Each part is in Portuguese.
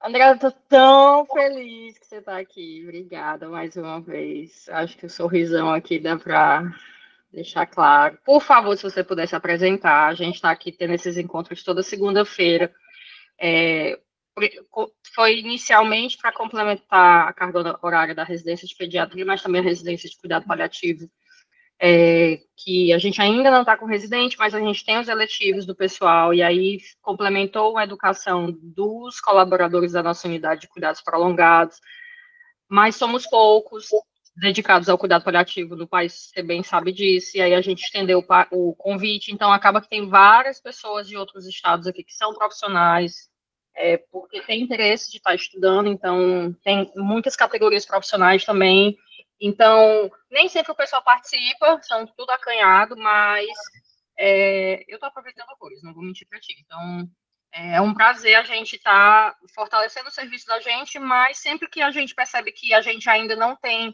André, eu tô tão feliz que você tá aqui. Obrigada mais uma vez. Acho que o sorrisão aqui dá para deixar claro. Por favor, se você pudesse apresentar, a gente está aqui tendo esses encontros toda segunda-feira. É, foi inicialmente para complementar a carga horária da residência de pediatria, mas também a residência de cuidado paliativo, que a gente ainda não está com residente, mas a gente tem os eletivos do pessoal, e aí complementou a educação dos colaboradores da nossa unidade de cuidados prolongados, mas somos poucos dedicados ao cuidado paliativo no país, você bem sabe disso, e aí a gente estendeu o convite, então acaba que tem várias pessoas de outros estados aqui que são profissionais, porque tem interesse de estar estudando, então tem muitas categorias profissionais também, então nem sempre o pessoal participa, são tudo acanhado, mas eu estou aproveitando horrores, não vou mentir para ti, então é um prazer a gente estar fortalecendo o serviço da gente, mas sempre que a gente percebe que a gente ainda não tem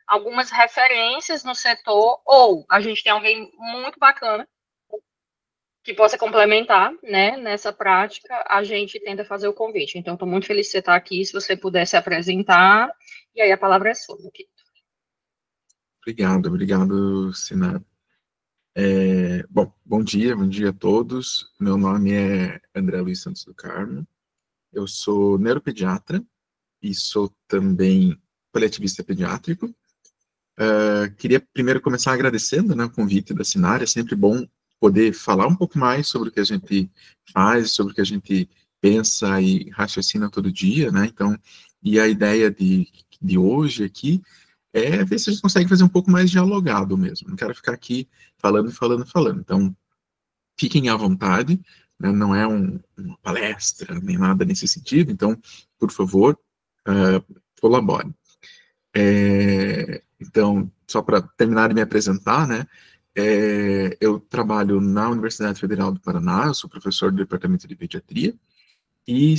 algumas referências no setor, ou a gente tem alguém muito bacana que possa complementar, né, nessa prática, a gente tenta fazer o convite. Então, estou muito feliz de você estar aqui, se você puder se apresentar, e aí a palavra é sua, aqui. Obrigado, Sinara. Bom dia a todos. Meu nome é André Luiz Santos do Carmo. Eu sou neuropediatra e sou também paliativista pediátrico. Queria primeiro começar agradecendo, né, o convite da Sinara. É sempre bom poder falar um pouco mais sobre o que a gente faz, sobre o que a gente pensa e raciocina todo dia, né? Então, e a ideia de hoje aqui é ver se a gente consegue fazer um pouco mais dialogado mesmo. Não quero ficar aqui falando. Então, fiquem à vontade, né? Não é uma palestra, nem nada nesse sentido. Então, por favor, colaborem. Então, só para terminar de me apresentar, né? Eu trabalho na Universidade Federal do Paraná, eu sou professor do Departamento de Pediatria, e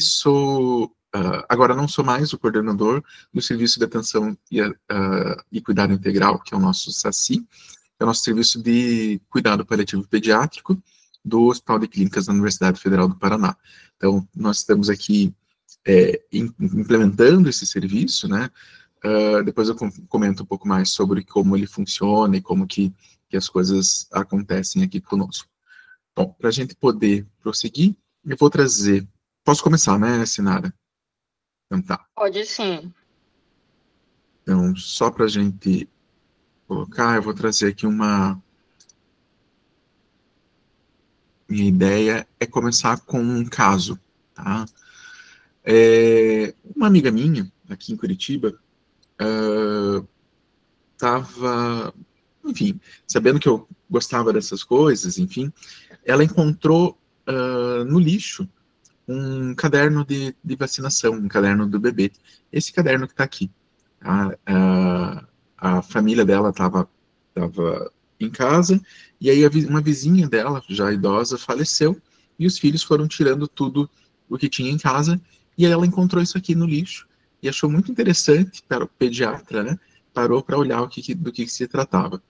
agora não sou mais o coordenador do Serviço de Atenção e Cuidado Integral, que é o nosso SACI, que é o nosso Serviço de Cuidado Paliativo Pediátrico do Hospital de Clínicas da Universidade Federal do Paraná. Então, nós estamos aqui implementando esse serviço, né? Depois eu comento um pouco mais sobre como ele funciona e como que as coisas acontecem aqui conosco. Bom, para a gente poder prosseguir, eu vou trazer... Posso começar, né, Sinara? Então tá. Pode sim. Então, só para a gente colocar, eu vou trazer aqui uma... Minha ideia é começar com um caso, tá? Uma amiga minha, aqui em Curitiba, estava, enfim, sabendo que eu gostava dessas coisas, enfim, ela encontrou no lixo um caderno de vacinação, um caderno do bebê. Esse caderno que está aqui. A família dela estava em casa, e aí uma vizinha dela, já idosa, faleceu, e os filhos foram tirando tudo o que tinha em casa, e aí ela encontrou isso aqui no lixo, e achou muito interessante para o pediatra, né? Parou para olhar do que se tratava.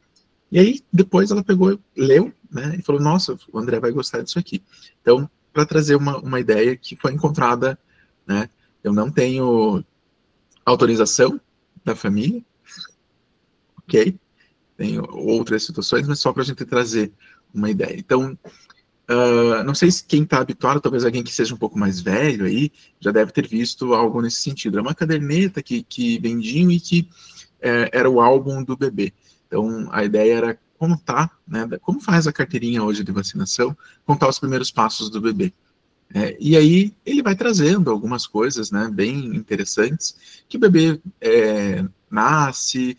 E aí, depois ela pegou, leu, né, e falou, nossa, o André vai gostar disso aqui. Então, para trazer uma ideia que foi encontrada, né, eu não tenho autorização da família, ok? Tem outras situações, mas só para a gente trazer uma ideia. Então, não sei se quem está habituado, talvez alguém que seja um pouco mais velho aí, já deve ter visto algo nesse sentido. É uma caderneta que vendiam e que era o álbum do bebê. Então, a ideia era contar, né, como faz a carteirinha hoje de vacinação, contar os primeiros passos do bebê. E aí ele vai trazendo algumas coisas, né, bem interessantes, que o bebê nasce,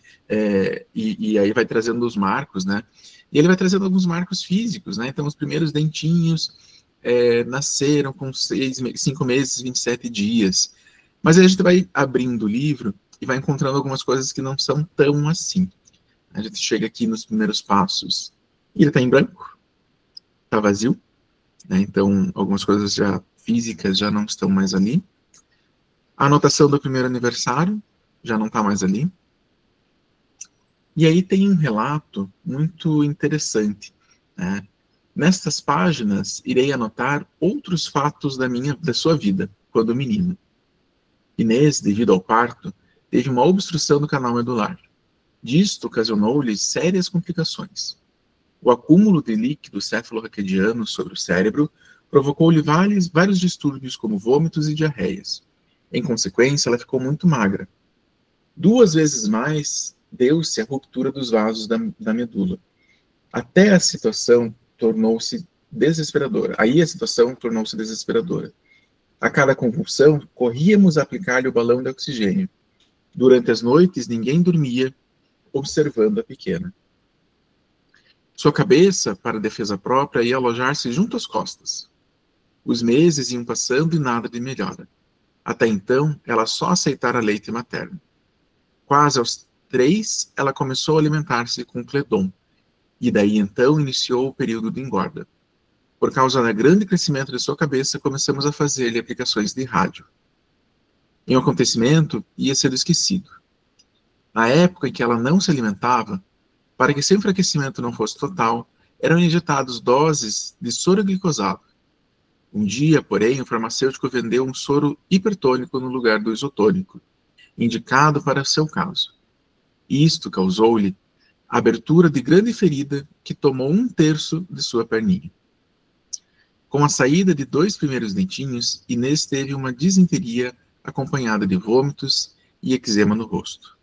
e aí vai trazendo os marcos, né, e ele vai trazendo alguns marcos físicos, né, então os primeiros dentinhos nasceram com 5 meses, 27 dias, mas aí a gente vai abrindo o livro e vai encontrando algumas coisas que não são tão assim. A gente chega aqui nos primeiros passos, e ele está em branco, está vazio, né? Então algumas coisas já físicas já não estão mais ali. A anotação do primeiro aniversário já não está mais ali. E aí tem um relato muito interessante, né? Nestas páginas, irei anotar outros fatos da sua vida, quando menino. Inês, devido ao parto, teve uma obstrução do canal medular. Disto ocasionou-lhe sérias complicações. O acúmulo de líquido cefalorraquidiano sobre o cérebro provocou-lhe vários distúrbios, como vômitos e diarreias. Em consequência, ela ficou muito magra. 2 vezes mais deu-se a ruptura dos vasos da medula. Até a situação tornou-se desesperadora. Aí a situação tornou-se desesperadora. A cada convulsão, corríamos a aplicar-lhe o balão de oxigênio. Durante as noites, ninguém dormia, observando a pequena. Sua cabeça, para defesa própria, ia alojar-se junto às costas. Os meses iam passando e nada de melhora. Até então, ela só aceitara leite materno. Quase aos 3, ela começou a alimentar-se com Cledon, e daí então iniciou o período de engorda. Por causa do grande crescimento de sua cabeça, começamos a fazer-lhe aplicações de rádio. Em um acontecimento, ia sendo esquecido. Na época em que ela não se alimentava, para que seu enfraquecimento não fosse total, eram injetados doses de soro glicosado. Um dia, porém, o farmacêutico vendeu um soro hipertônico no lugar do isotônico, indicado para seu caso. Isto causou-lhe a abertura de grande ferida que tomou 1/3 de sua perninha. Com a saída de 2 primeiros dentinhos, Inês teve uma disenteria acompanhada de vômitos e eczema no rosto.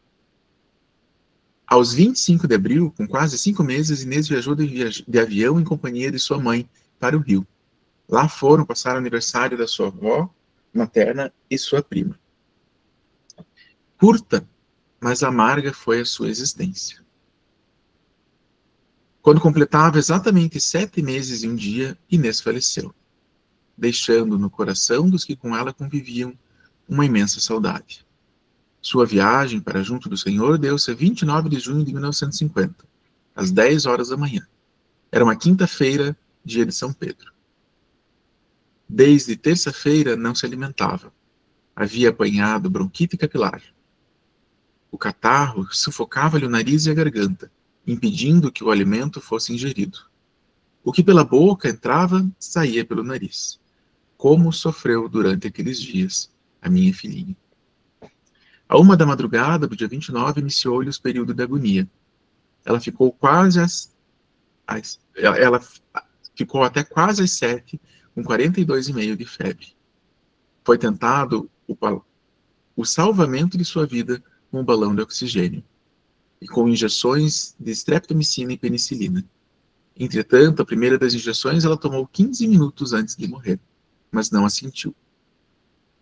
Aos 25 de abril, com quase 5 meses, Inês viajou de avião em companhia de sua mãe para o Rio. Lá foram passar o aniversário da sua avó materna e sua prima. Curta, mas amarga foi a sua existência. Quando completava exatamente 7 meses e um dia, Inês faleceu, deixando no coração dos que com ela conviviam uma imensa saudade. Sua viagem para junto do Senhor deu-se a 29 de junho de 1950, às 10 horas da manhã. Era uma quinta-feira, dia de São Pedro. Desde terça-feira não se alimentava. Havia apanhado bronquite capilar. O catarro sufocava-lhe o nariz e a garganta, impedindo que o alimento fosse ingerido. O que pela boca entrava, saía pelo nariz. Como sofreu durante aqueles dias a minha filhinha. À 1 da madrugada do dia 29, iniciou-lhe o período de agonia. Ela ficou até quase às 7, com 42,5 de febre. Foi tentado o salvamento de sua vida com um balão de oxigênio e com injeções de streptomicina e penicilina. Entretanto, a primeira das injeções ela tomou 15 minutos antes de morrer, mas não a sentiu.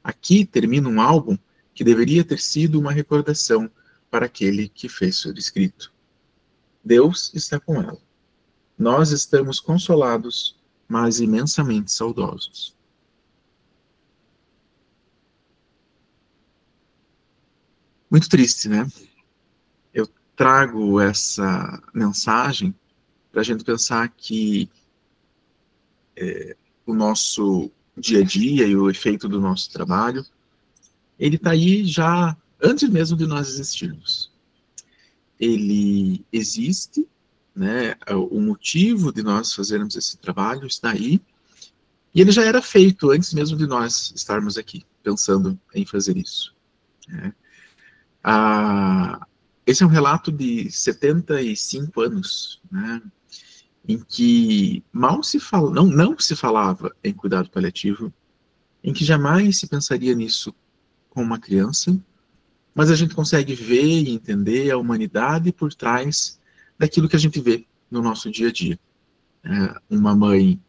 Aqui termina um álbum que deveria ter sido uma recordação para aquele que fez seu escrito. Deus está com ela. Nós estamos consolados, mas imensamente saudosos. Muito triste, né? Eu trago essa mensagem para a gente pensar que o nosso dia a dia e o efeito do nosso trabalho, ele está aí já antes mesmo de nós existirmos. Ele existe, né? O motivo de nós fazermos esse trabalho está aí, e ele já era feito antes mesmo de nós estarmos aqui, pensando em fazer isso. Né? Esse é um relato de 75 anos, né? Em que mal se fala, não se falava em cuidado paliativo, em que jamais se pensaria nisso com uma criança, mas a gente consegue ver e entender a humanidade por trás daquilo que a gente vê no nosso dia a dia. Uma mãe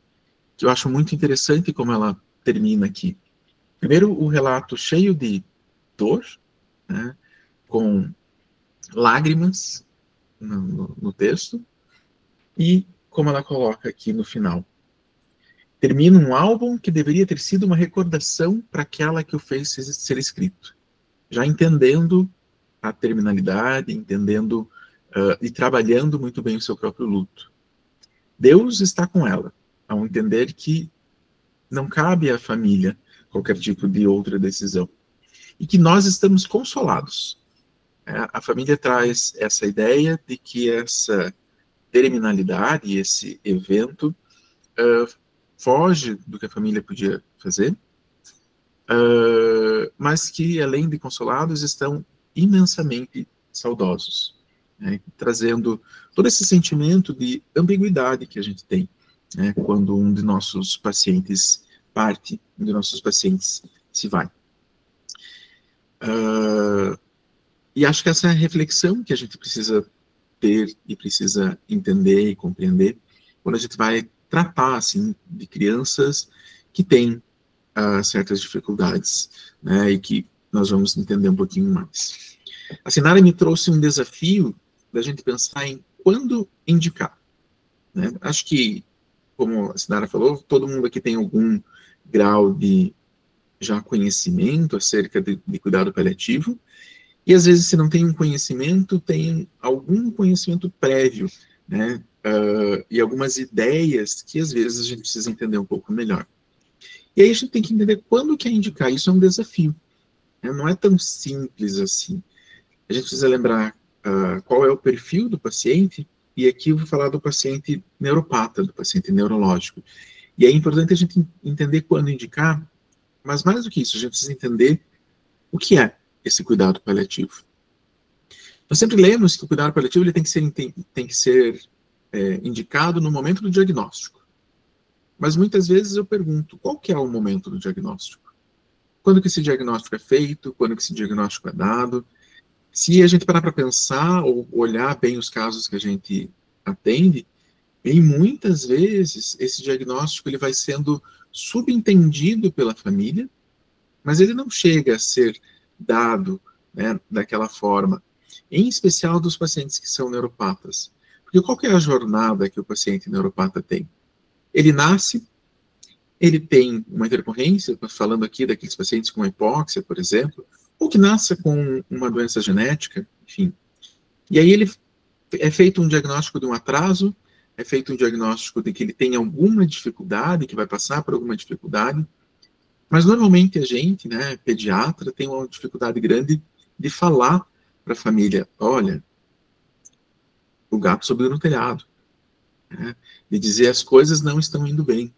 que eu acho muito interessante como ela termina aqui. Primeiro, o relato cheio de dor, né, com lágrimas no texto, e como ela coloca aqui no final. Termina um álbum que deveria ter sido uma recordação para aquela que o fez ser escrito. Já entendendo a terminalidade, entendendo e trabalhando muito bem o seu próprio luto. Deus está com ela, ao entender que não cabe à família qualquer tipo de outra decisão. E que nós estamos consolados. A família traz essa ideia de que essa terminalidade, esse evento, foge do que a família podia fazer, mas que, além de consolados, estão imensamente saudosos, né, trazendo todo esse sentimento de ambiguidade que a gente tem, né, quando um de nossos pacientes parte, um de nossos pacientes se vai. E acho que essa é a reflexão que a gente precisa ter e precisa entender e compreender quando a gente vai tratar, assim, de crianças que têm certas dificuldades, né, e que nós vamos entender um pouquinho mais. A Sinara me trouxe um desafio da gente pensar em quando indicar, né? Acho que, como a Sinara falou, todo mundo aqui tem algum grau de já conhecimento acerca de cuidado paliativo, e às vezes, se não tem um conhecimento, tem algum conhecimento prévio, né? E algumas ideias que às vezes a gente precisa entender um pouco melhor. E aí a gente tem que entender quando que é indicar. Isso é um desafio, né? Não é tão simples assim. A gente precisa lembrar qual é o perfil do paciente, e aqui eu vou falar do paciente neuropata, do paciente neurológico. E é importante a gente entender quando indicar, mas mais do que isso, a gente precisa entender o que é esse cuidado paliativo. Nós sempre lemos que o cuidado paliativo ele tem que ser indicado no momento do diagnóstico. Mas muitas vezes eu pergunto, qual que é o momento do diagnóstico? Quando que esse diagnóstico é feito? Quando que esse diagnóstico é dado? Se a gente parar para pensar ou olhar bem os casos que a gente atende, e muitas vezes esse diagnóstico ele vai sendo subentendido pela família, mas ele não chega a ser dado, né, daquela forma, em especial dos pacientes que são neuropatas. Porque qual que é a jornada que o paciente neuropata tem? Ele nasce, ele tem uma intercorrência, falando aqui daqueles pacientes com hipóxia, por exemplo, ou que nasce com uma doença genética, enfim. E aí ele é feito um diagnóstico de um atraso, é feito um diagnóstico de que ele tem alguma dificuldade, que vai passar por alguma dificuldade, mas normalmente a gente, né, pediatra, tem uma dificuldade grande de falar para a família, olha, o gato subiu no telhado, né, de dizer as coisas não estão indo bem.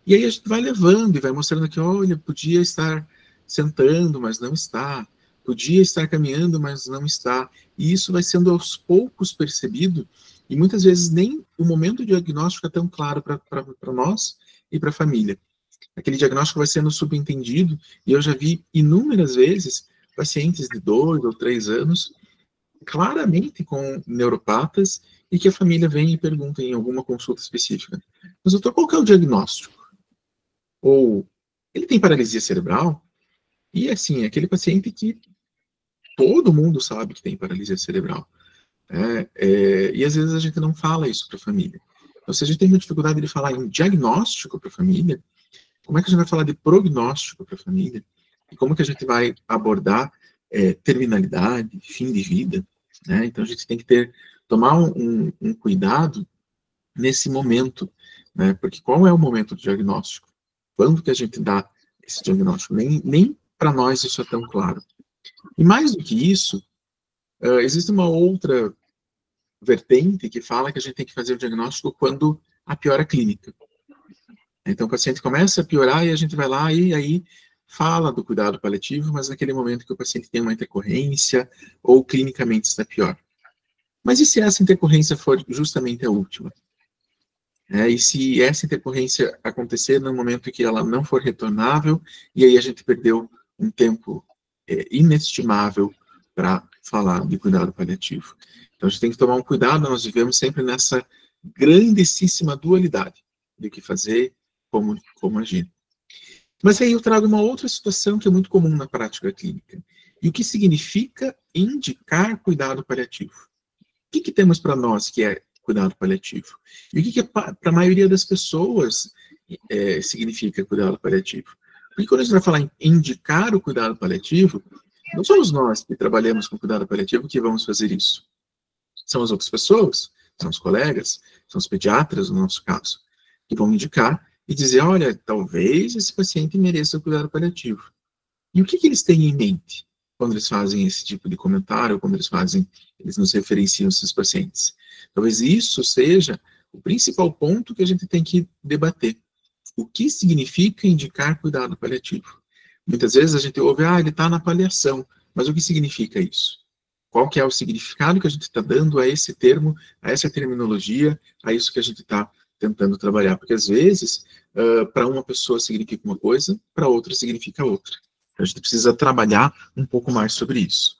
E aí a gente vai levando e vai mostrando que, olha, podia estar sentando, mas não está. Podia estar caminhando, mas não está. E isso vai sendo aos poucos percebido, e muitas vezes nem o momento do diagnóstico é tão claro para nós e para a família. Aquele diagnóstico vai sendo subentendido, e eu já vi inúmeras vezes pacientes de 2 ou 3 anos, claramente com neuropatas, e que a família vem e pergunta em alguma consulta específica, mas doutor, qual que é o diagnóstico? Ou ele tem paralisia cerebral? E assim, aquele paciente que todo mundo sabe que tem paralisia cerebral, né? E às vezes a gente não fala isso para a família. Então, se a gente tem uma dificuldade de falar em diagnóstico para a família, como é que a gente vai falar de prognóstico para a família? E como que a gente vai abordar terminalidade, fim de vida, né? Então a gente tem que tomar um cuidado nesse momento, né? Porque qual é o momento do diagnóstico? Quando que a gente dá esse diagnóstico? Nem para nós isso é tão claro. E mais do que isso, existe uma outra vertente que fala que a gente tem que fazer o diagnóstico quando há piora clínica. Então o paciente começa a piorar e a gente vai lá e aí fala do cuidado paliativo, mas naquele momento que o paciente tem uma intercorrência ou clinicamente está pior. Mas e se essa intercorrência for justamente a última? E se essa intercorrência acontecer no momento em que ela não for retornável, e aí a gente perdeu um tempo inestimável para falar de cuidado paliativo. Então a gente tem que tomar um cuidado, nós vivemos sempre nessa grandíssima dualidade de o que fazer, como agir. Mas aí eu trago uma outra situação que é muito comum na prática clínica. E o que significa indicar cuidado paliativo? O que temos para nós que é cuidado paliativo? E o que para a maioria das pessoas significa cuidado paliativo? Porque quando a gente vai falar em indicar o cuidado paliativo, não somos nós que trabalhamos com cuidado paliativo que vamos fazer isso. São as outras pessoas, são os colegas, são os pediatras, no nosso caso, que vão indicar e dizer, olha, talvez esse paciente mereça o cuidado paliativo. E o que eles têm em mente quando eles fazem esse tipo de comentário, quando eles nos referenciam esses pacientes? Talvez isso seja o principal ponto que a gente tem que debater. O que significa indicar cuidado paliativo? Muitas vezes a gente ouve, ele está na paliação, mas o que significa isso? Qual que é o significado que a gente está dando a esse termo, a essa terminologia, a isso que a gente está tentando trabalhar? Porque às vezes, para uma pessoa significa uma coisa, para outra significa outra. Então, a gente precisa trabalhar um pouco mais sobre isso.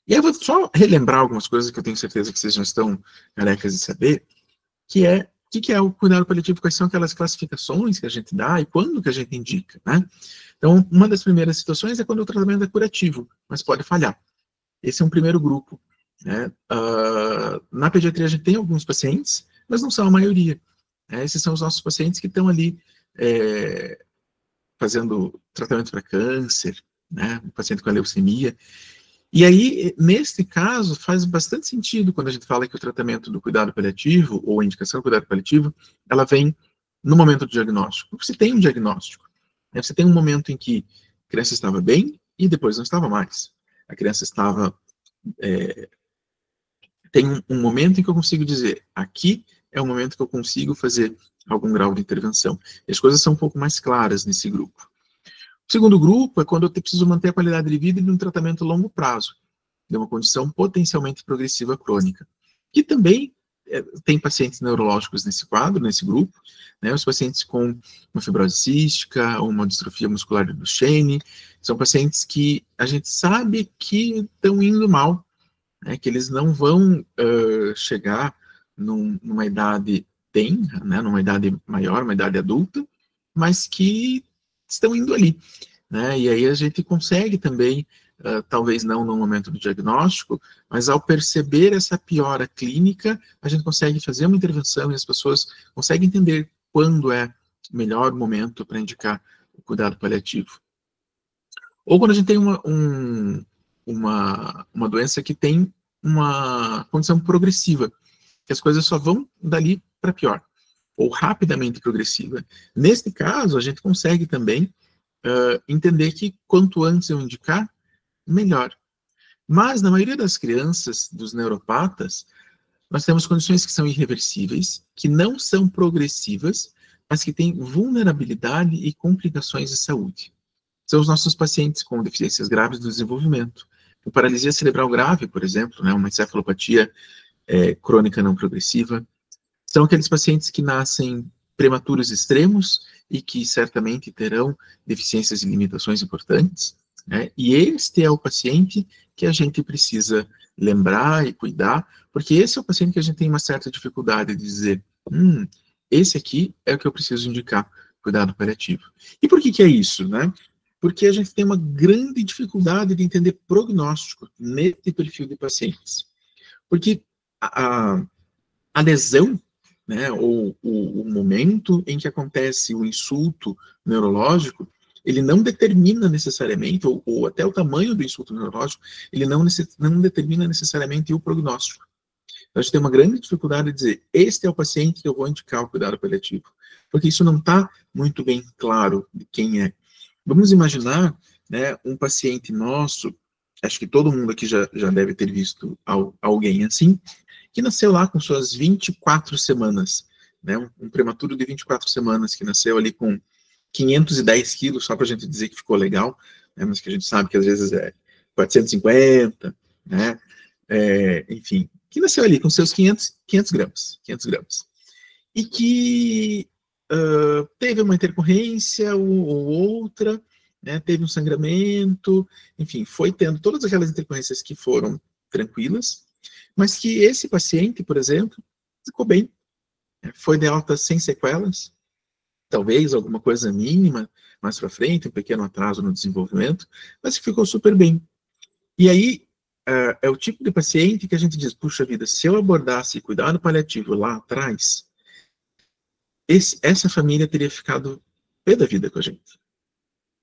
E aí eu vou só relembrar algumas coisas que eu tenho certeza que vocês já estão carecas de saber, que é o que é o cuidado paliativo, quais são aquelas classificações que a gente dá e quando que a gente indica, né? Então, uma das primeiras situações é quando o tratamento é curativo, mas pode falhar. Esse é um primeiro grupo, né? Na pediatria a gente tem alguns pacientes, mas não são a maioria. Né? Esses são os nossos pacientes que estão ali fazendo tratamento para câncer, né? Um paciente com a leucemia. E aí, nesse caso, faz bastante sentido quando a gente fala que o tratamento do cuidado paliativo, ou a indicação do cuidado paliativo, ela vem no momento do diagnóstico. Você tem um diagnóstico. Né? Você tem um momento em que a criança estava bem e depois não estava mais. A criança estava... tem um momento em que eu consigo dizer, aqui é o momento que eu consigo fazer algum grau de intervenção. E as coisas são um pouco mais claras nesse grupo. O segundo grupo é quando eu preciso manter a qualidade de vida de um tratamento a longo prazo, de uma condição potencialmente progressiva crônica. Que também tem pacientes neurológicos nesse quadro, nesse grupo, né, os pacientes com uma fibrose cística, ou uma distrofia muscular de Duchenne, são pacientes que a gente sabe que estão indo mal, né, que eles não vão chegar numa idade tenra, né, numa idade maior, uma idade adulta, mas que estão indo ali, né? E aí a gente consegue também, talvez não no momento do diagnóstico, mas ao perceber essa piora clínica, a gente consegue fazer uma intervenção e as pessoas conseguem entender quando é o melhor momento para indicar o cuidado paliativo. Ou quando a gente tem uma doença que tem uma condição progressiva, que as coisas só vão dali para pior, ou rapidamente progressiva. Neste caso, a gente consegue também entender que quanto antes eu indicar, melhor. Mas, na maioria das crianças, dos neuropatas, nós temos condições que são irreversíveis, que não são progressivas, mas que têm vulnerabilidade e complicações de saúde. São os nossos pacientes com deficiências graves do desenvolvimento. A paralisia cerebral grave, por exemplo, né, uma encefalopatia crônica não progressiva. São aqueles pacientes que nascem prematuros extremos e que certamente terão deficiências e limitações importantes, né? E este é o paciente que a gente precisa lembrar e cuidar, porque esse é o paciente que a gente tem uma certa dificuldade de dizer, esse aqui é o que eu preciso indicar, cuidado paliativo. E por que é isso, né? Porque a gente tem uma grande dificuldade de entender prognóstico nesse perfil de pacientes. Porque a lesão, né, ou o momento em que acontece o insulto neurológico, ele não determina necessariamente, ou até o tamanho do insulto neurológico, ele não determina necessariamente o prognóstico. Então, a gente tem uma grande dificuldade de dizer, este é o paciente que eu vou indicar o cuidado paliativo, porque isso não está muito bem claro de quem é. Vamos imaginar, né, um paciente nosso, acho que todo mundo aqui já deve ter visto alguém assim, que nasceu lá com suas 24 semanas, né, um prematuro de 24 semanas, que nasceu ali com 510 quilos, só para a gente dizer que ficou legal, né, mas que a gente sabe que às vezes é 450, né, enfim, que nasceu ali com seus 500 gramas, e que teve uma intercorrência ou outra, né, teve um sangramento, enfim, foi tendo todas aquelas intercorrências que foram tranquilas, mas que esse paciente, por exemplo, ficou bem, foi de alta sem sequelas, talvez alguma coisa mínima mais para frente, um pequeno atraso no desenvolvimento, mas que ficou super bem. E aí, é o tipo de paciente que a gente diz, puxa vida, se eu abordasse cuidado paliativo lá atrás, essa família teria ficado pé da vida com a gente.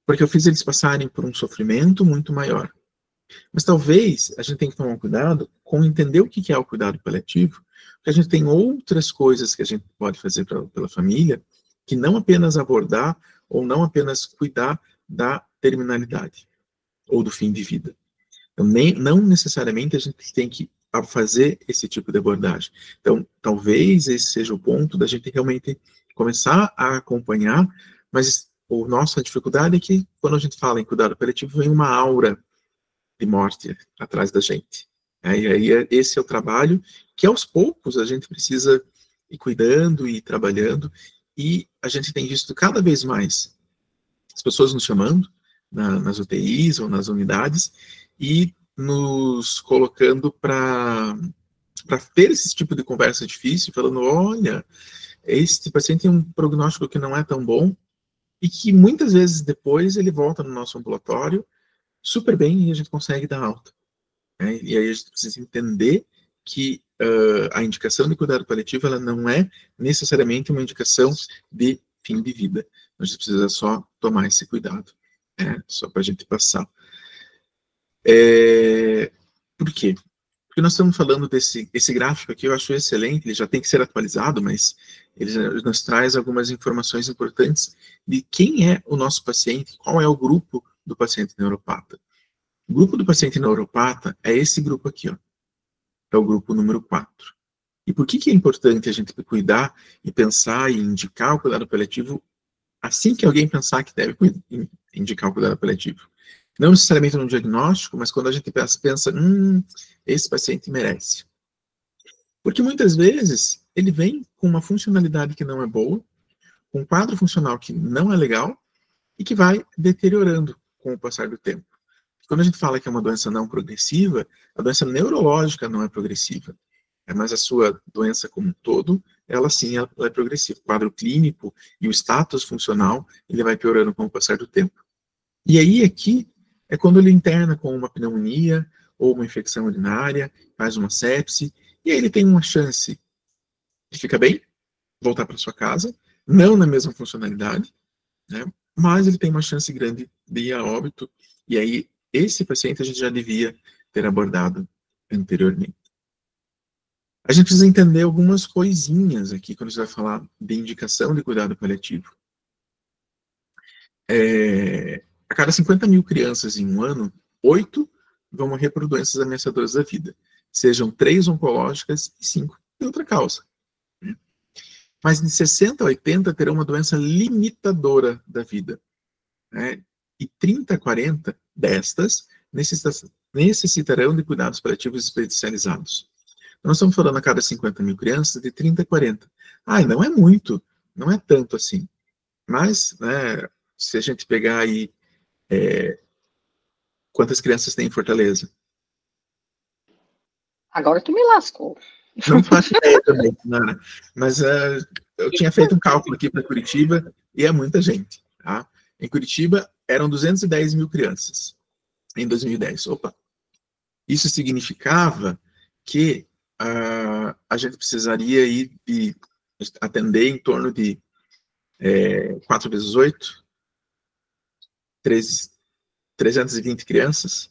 Porque eu fiz eles passarem por um sofrimento muito maior. Mas talvez a gente tenha que tomar cuidado com entender o que é o cuidado paliativo, porque a gente tem outras coisas que a gente pode fazer pela família, que não apenas abordar ou não apenas cuidar da terminalidade ou do fim de vida. Então, não necessariamente a gente tem que fazer esse tipo de abordagem. Então, talvez esse seja o ponto da gente realmente começar a acompanhar, mas a nossa dificuldade é que, quando a gente fala em cuidado paliativo, vem uma aura de morte atrás da gente. E aí, esse é o trabalho que, aos poucos, a gente precisa ir cuidando e trabalhando, e a gente tem visto cada vez mais as pessoas nos chamando nas UTIs ou nas unidades e nos colocando para ter esse tipo de conversa difícil, falando, olha, esse paciente tem um prognóstico que não é tão bom, e que muitas vezes depois ele volta no nosso ambulatório super bem e a gente consegue dar alta. Né? E aí a gente precisa entender que a indicação de cuidado paliativo, ela não é necessariamente uma indicação de fim de vida. A gente precisa só tomar esse cuidado, né? Só para a gente passar. Por quê? Porque nós estamos falando esse gráfico aqui, eu acho excelente, ele já tem que ser atualizado, mas ele nos traz algumas informações importantes de quem é o nosso paciente, qual é o grupo do paciente neuropata. O grupo do paciente neuropata é esse grupo aqui, ó. É o grupo número 4. E por que é importante a gente cuidar e pensar e indicar o cuidado paliativo assim que alguém pensar que deve indicar o cuidado paliativo? Não necessariamente no diagnóstico, mas quando a gente pensa, esse paciente merece. Porque muitas vezes ele vem com uma funcionalidade que não é boa, com um quadro funcional que não é legal e que vai deteriorando com o passar do tempo. Quando a gente fala que é uma doença não progressiva, a doença neurológica não é progressiva, mas a sua doença como um todo, ela sim, ela é progressiva. O quadro clínico e o status funcional, ele vai piorando com o passar do tempo. E aí, aqui, é quando ele interna com uma pneumonia ou uma infecção urinária, faz uma sepse, e aí ele tem uma chance de ficar bem, voltar para sua casa, não na mesma funcionalidade, né, mas ele tem uma chance grande de ir a óbito, e aí esse paciente a gente já devia ter abordado anteriormente. A gente precisa entender algumas coisinhas aqui quando a gente vai falar de indicação de cuidado paliativo. A cada 50 mil crianças em um ano, 8 vão morrer por doenças ameaçadoras da vida, sejam 3 oncológicas e 5 de outra causa. Mas de 60 a 80 terão uma doença limitadora da vida. Né? E 30 a 40 destas necessitarão de cuidados paliativos especializados. Nós estamos falando a cada 50 mil crianças de 30 a 40. Não é muito, não é tanto assim. Mas, né, se a gente pegar aí, quantas crianças tem em Fortaleza? Agora tu me lascou. Não faço ideia também, Nara. Mas eu tinha feito um cálculo aqui para Curitiba e é muita gente. Tá? Em Curitiba eram 210 mil crianças em 2010. Opa! Isso significava que a gente precisaria ir de atender em torno de 4 vezes 8, 320 crianças,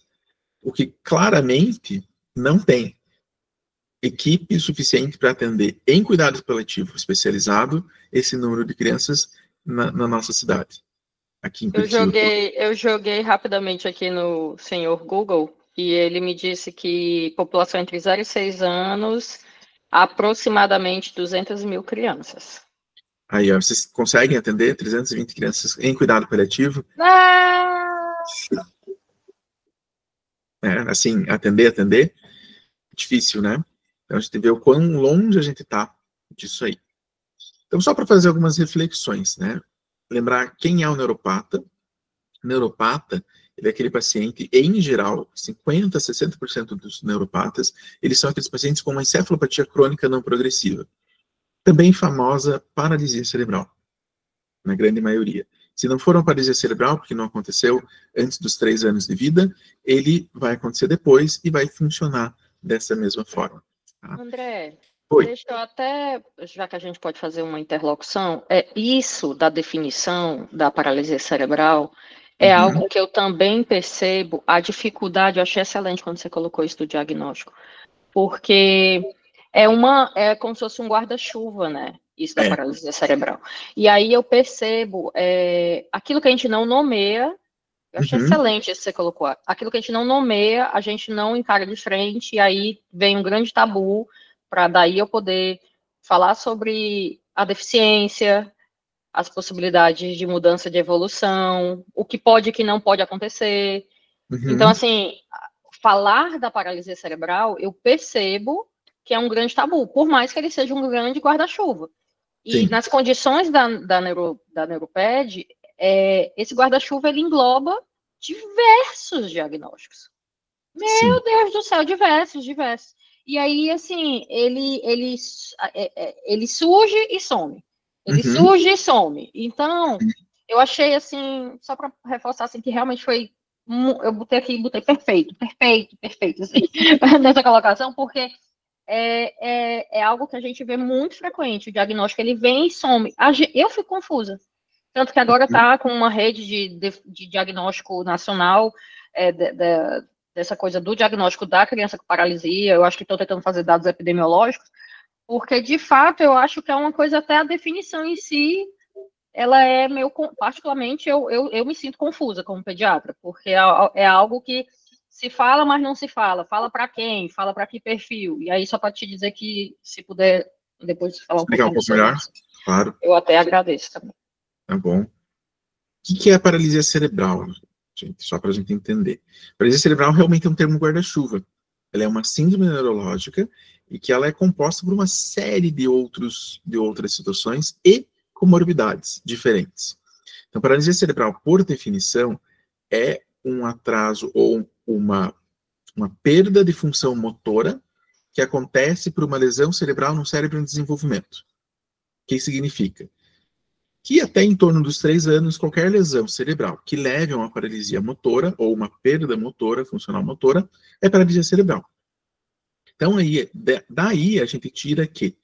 o que claramente não tem equipe suficiente para atender em cuidado paliativo especializado esse número de crianças na nossa cidade, aqui em Curitiba. Eu joguei rapidamente aqui no senhor Google e ele me disse que população entre 0 e 6 anos, aproximadamente 200 mil crianças. Aí, ó, vocês conseguem atender 320 crianças em cuidado paliativo? Assim, atender, difícil, né? Então, a gente vê o quão longe a gente está disso aí. Então, só para fazer algumas reflexões, né? Lembrar quem é o neuropata. O neuropata, ele é aquele paciente, em geral, 50% a 60% dos neuropatas, eles são aqueles pacientes com uma encefalopatia crônica não progressiva. Também famosa paralisia cerebral, na grande maioria. Se não for uma paralisia cerebral, porque não aconteceu antes dos 3 anos de vida, ele vai acontecer depois e vai funcionar dessa mesma forma. Tá? André, Oi. deixa eu até, já que a gente pode fazer uma interlocução, isso da definição da paralisia cerebral é algo que eu também percebo, a dificuldade, eu achei excelente quando você colocou isso do diagnóstico, porque é como se fosse um guarda-chuva, né? Isso da paralisia cerebral. E aí eu percebo aquilo que a gente não nomeia. Eu achei excelente isso que você colocou. Aquilo que a gente não nomeia, a gente não encara de frente, e aí vem um grande tabu para daí eu poder falar sobre a deficiência, as possibilidades de mudança de evolução, o que pode e que não pode acontecer. Então, assim, falar da paralisia cerebral, eu percebo que é um grande tabu, por mais que ele seja um grande guarda-chuva. E nas condições da Neuroped, esse guarda-chuva ele engloba diversos diagnósticos. Meu Deus do céu, diversos. E aí, assim, ele surge e some. Ele surge e some. Então, eu achei, assim, só para reforçar, assim, que realmente foi... Eu botei perfeito, assim, nessa colocação, porque é algo que a gente vê muito frequente. O diagnóstico, ele vem e some. Eu fico confusa. Tanto que agora está com uma rede de diagnóstico nacional, dessa coisa do diagnóstico da criança com paralisia. Eu acho que estão tentando fazer dados epidemiológicos, porque, de fato, eu acho que é uma coisa, até a definição em si, ela é meio, particularmente, eu me sinto confusa como pediatra, porque é algo que se fala, mas não se fala. Fala para quem? Fala para que perfil? E aí, só para te dizer que, se puder, depois falar um pouquinho melhor, claro. Eu até agradeço também. Tá bom. O que é a paralisia cerebral, gente? Só para a gente entender. Paralisia cerebral realmente é um termo guarda-chuva. Ela é uma síndrome neurológica e que ela é composta por uma série de outras situações e comorbidades diferentes. Então, paralisia cerebral, por definição, é um atraso ou uma perda de função motora que acontece por uma lesão cerebral no cérebro em desenvolvimento. O que significa? Que até em torno dos 3 anos, qualquer lesão cerebral que leve a uma paralisia motora ou uma perda motora, funcional motora, é paralisia cerebral. Então, daí a gente tira que,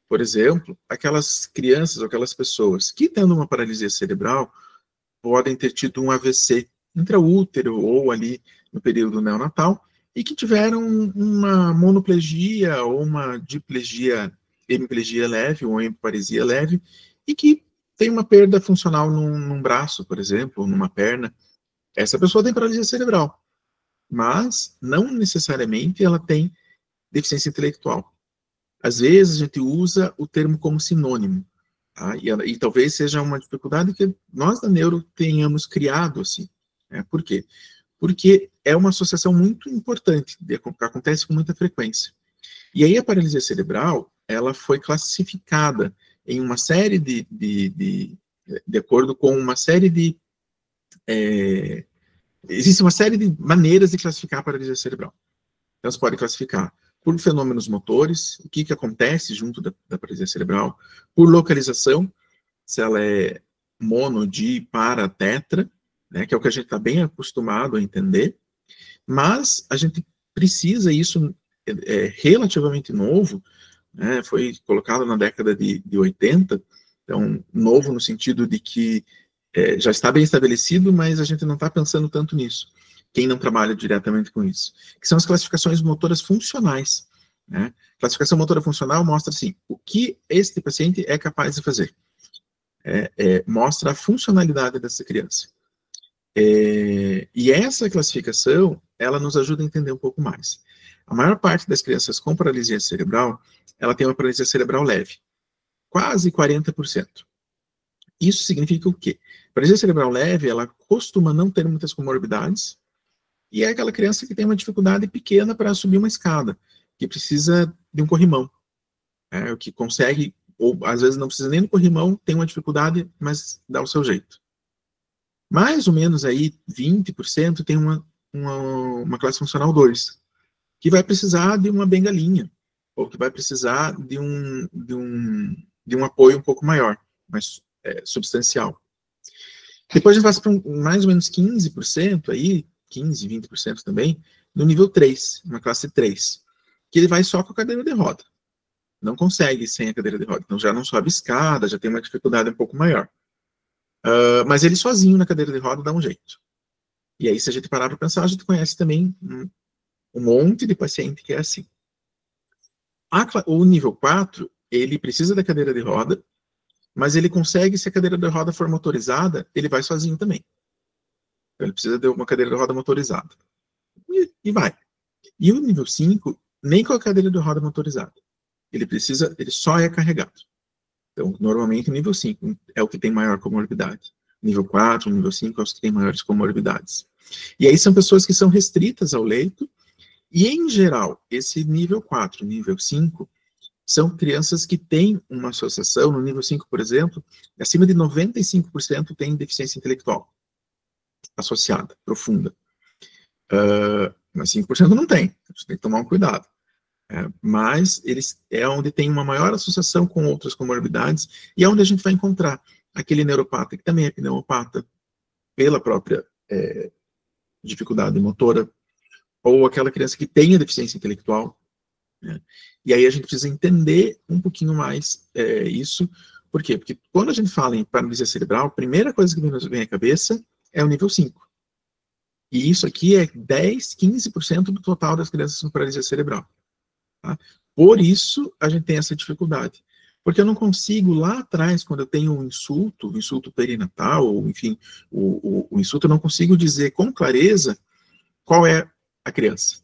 por exemplo, aquelas crianças ou aquelas pessoas que, tendo uma paralisia cerebral, podem ter tido um AVC intraútero ou ali no período neonatal e que tiveram uma monoplegia ou uma diplegia, hemiplegia leve ou hemiparesia leve e que tem uma perda funcional num braço, por exemplo, ou numa perna. Essa pessoa tem paralisia cerebral, mas não necessariamente ela tem deficiência intelectual. Às vezes a gente usa o termo como sinônimo, tá? E talvez seja uma dificuldade que nós da neuro tenhamos criado assim. Por quê? Porque é uma associação muito importante, que acontece com muita frequência. E aí a paralisia cerebral, ela foi classificada em uma série de acordo com uma série de... existe uma série de maneiras de classificar a paralisia cerebral. Então, você pode classificar por fenômenos motores, o que acontece junto da paralisia cerebral, por localização, se ela é mono, di, para, tetra, né, que é o que a gente está bem acostumado a entender, mas a gente precisa, isso relativamente novo, né, foi colocado na década de 80, então, novo no sentido de que já está bem estabelecido, mas a gente não está pensando tanto nisso, quem não trabalha diretamente com isso, que são as classificações motoras funcionais, né? Classificação motora funcional mostra, assim, o que este paciente é capaz de fazer, mostra a funcionalidade dessa criança. E essa classificação, ela nos ajuda a entender um pouco mais. A maior parte das crianças com paralisia cerebral, ela tem uma paralisia cerebral leve, quase 40%. Isso significa o quê? Paralisia cerebral leve, ela costuma não ter muitas comorbidades, e é aquela criança que tem uma dificuldade pequena para subir uma escada, que precisa de um corrimão, o que consegue, ou às vezes não precisa nem do corrimão, tem uma dificuldade, mas dá o seu jeito. Mais ou menos aí 20% tem uma classe funcional 2, que vai precisar de uma bengalinha, ou que vai precisar de um apoio um pouco maior, mais substancial. Depois a gente passa para mais ou menos 15% aí, 15, 20% também, no nível 3, uma classe 3, que ele vai só com a cadeira de roda. Não consegue sem a cadeira de roda. Então já não sobe escada, já tem uma dificuldade um pouco maior. Mas ele sozinho na cadeira de roda dá um jeito. E aí, se a gente parar para pensar, a gente conhece também um monte de paciente que é assim. O nível 4, ele precisa da cadeira de roda, mas ele consegue, se a cadeira de roda for motorizada, ele vai sozinho também. Então, ele precisa de uma cadeira de roda motorizada. E vai. E o nível 5, nem com a cadeira de roda motorizada. Ele só é carregado. Então, normalmente, o nível 5 é o que tem maior comorbidade. Nível 4, nível 5 é os que têm maiores comorbidades. E aí são pessoas que são restritas ao leito, e, em geral, esse nível 4, nível 5, são crianças que têm uma associação, no nível 5, por exemplo, acima de 95% tem deficiência intelectual associada, profunda. Mas 5% não tem, você tem que tomar um cuidado. Mas eles é onde tem uma maior associação com outras comorbidades, e é onde a gente vai encontrar aquele neuropata, que também é pneumopata, pela própria dificuldade motora, ou aquela criança que tem a deficiência intelectual, né? E aí a gente precisa entender um pouquinho mais isso. Por quê? Porque quando a gente fala em paralisia cerebral, a primeira coisa que nos vem à cabeça é o nível 5. E isso aqui é 10, 15% do total das crianças com paralisia cerebral. Tá? Por isso a gente tem essa dificuldade. Porque eu não consigo, lá atrás, quando eu tenho um insulto perinatal, ou enfim, o insulto, eu não consigo dizer com clareza qual é a criança.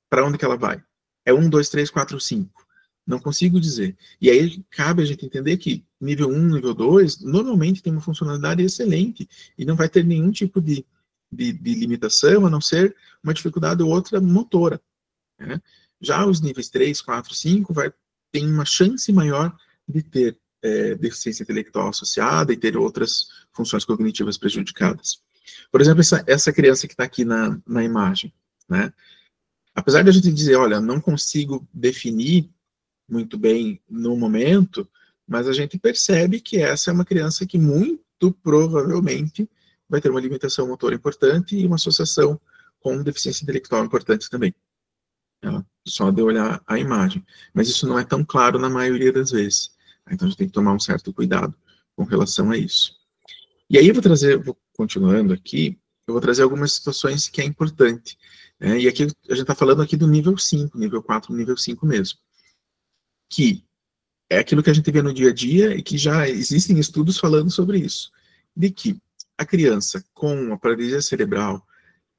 Para onde que ela vai? É 1, 2, 3, 4, 5. Não consigo dizer. E aí cabe a gente entender que nível 1, nível 2, normalmente tem uma funcionalidade excelente e não vai ter nenhum tipo de limitação, a não ser uma dificuldade ou outra motora, né? Já os níveis 3, 4, 5 tem uma chance maior de ter deficiência intelectual associada e ter outras funções cognitivas prejudicadas. Por exemplo, essa criança que está aqui na imagem, né? Apesar de a gente dizer, olha, não consigo definir muito bem no momento, mas a gente percebe que essa é uma criança que muito provavelmente vai ter uma limitação motora importante e uma associação com deficiência intelectual importante também. Só de olhar a imagem. Mas isso não é tão claro na maioria das vezes. Então a gente tem que tomar um certo cuidado com relação a isso. E aí vou continuando aqui, eu vou trazer algumas situações que é importante. Né? E aqui a gente está falando aqui do nível 5, nível 4, nível 5 mesmo. Que é aquilo que a gente vê no dia a dia e que já existem estudos falando sobre isso. De que a criança com a paralisia cerebral,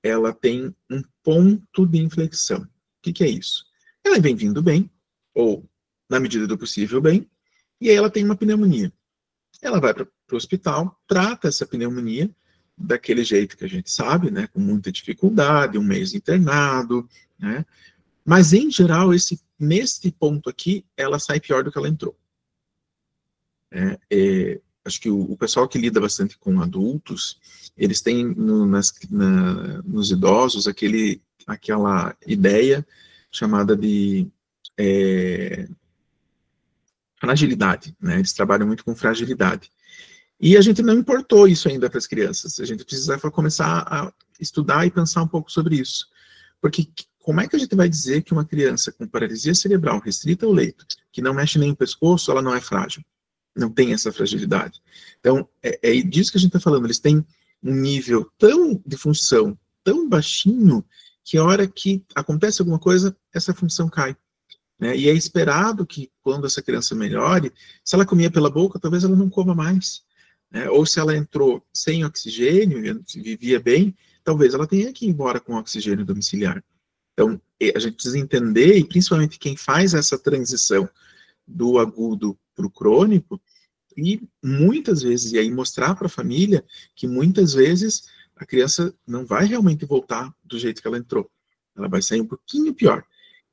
ela tem um ponto de inflexão. O que é isso? Ela vem vindo bem, ou na medida do possível bem, e aí ela tem uma pneumonia. Ela vai para o hospital, trata essa pneumonia daquele jeito que a gente sabe, né, com muita dificuldade, um mês internado, né, mas em geral, nesse ponto aqui, ela sai pior do que ela entrou. Acho que o pessoal que lida bastante com adultos, eles têm nos idosos aquela ideia chamada de fragilidade, né? Eles trabalham muito com fragilidade. E a gente não importou isso ainda para as crianças. A gente precisa começar a estudar e pensar um pouco sobre isso. Porque como é que a gente vai dizer que uma criança com paralisia cerebral restrita ao leito, que não mexe nem o pescoço, ela não é frágil? Não tem essa fragilidade. Então, é disso que a gente está falando. Eles têm um nível de função tão baixinho que a hora que acontece alguma coisa, essa função cai. Né? E é esperado que quando essa criança melhore, se ela comia pela boca, talvez ela não coma mais. Né? Ou se ela entrou sem oxigênio, vivia bem, talvez ela tenha que ir embora com oxigênio domiciliar. Então, a gente precisa entender, e principalmente quem faz essa transição do agudo para o crônico, e muitas vezes, e aí mostrar para a família que muitas vezes a criança não vai realmente voltar do jeito que ela entrou. Ela vai sair um pouquinho pior.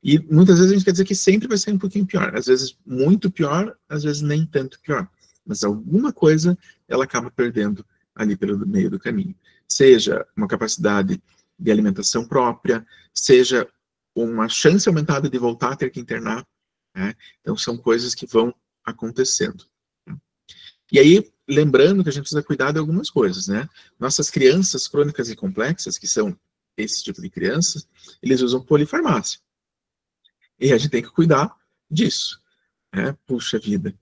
E muitas vezes a gente quer dizer que sempre vai sair um pouquinho pior. Às vezes muito pior, às vezes nem tanto pior. Mas alguma coisa ela acaba perdendo ali pelo meio do caminho. Seja uma capacidade de alimentação própria, seja uma chance aumentada de voltar a ter que internar. Né? Então são coisas que vão acontecendo. E aí, lembrando que a gente precisa cuidar de algumas coisas, né? Nossas crianças crônicas e complexas, que são esse tipo de crianças, eles usam polifarmácia. E a gente tem que cuidar disso. Né? Puxa vida,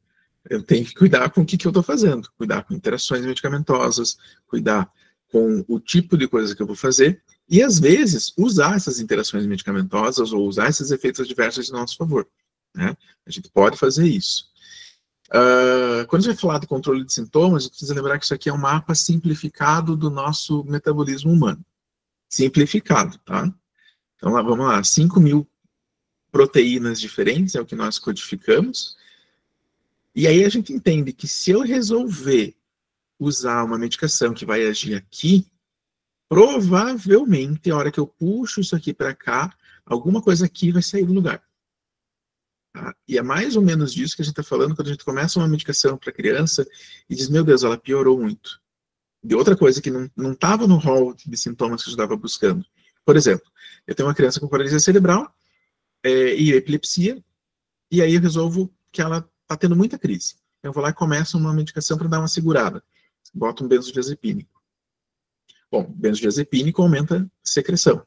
eu tenho que cuidar com o que eu estou fazendo. Cuidar com interações medicamentosas, cuidar com o tipo de coisa que eu vou fazer, e às vezes usar essas interações medicamentosas ou usar esses efeitos adversos de nosso favor. Né? A gente pode fazer isso. Quando a gente vai falar de controle de sintomas, a gente precisa lembrar que isso aqui é um mapa simplificado do nosso metabolismo humano. Simplificado, tá? Então, vamos lá, 5.000 proteínas diferentes é o que nós codificamos. E aí a gente entende que se eu resolver usar uma medicação que vai agir aqui, provavelmente, a hora que eu puxo isso aqui para cá, alguma coisa aqui vai sair do lugar. Tá? E é mais ou menos disso que a gente está falando quando a gente começa uma medicação para criança e diz, meu Deus, ela piorou muito. De outra coisa que não estava no rol de sintomas que eu estava buscando. Por exemplo, eu tenho uma criança com paralisia cerebral e epilepsia, e aí eu resolvo que ela está tendo muita crise. Eu vou lá e começo uma medicação para dar uma segurada. Boto um benzodiazepínico. Bom, benzodiazepínico aumenta a secreção.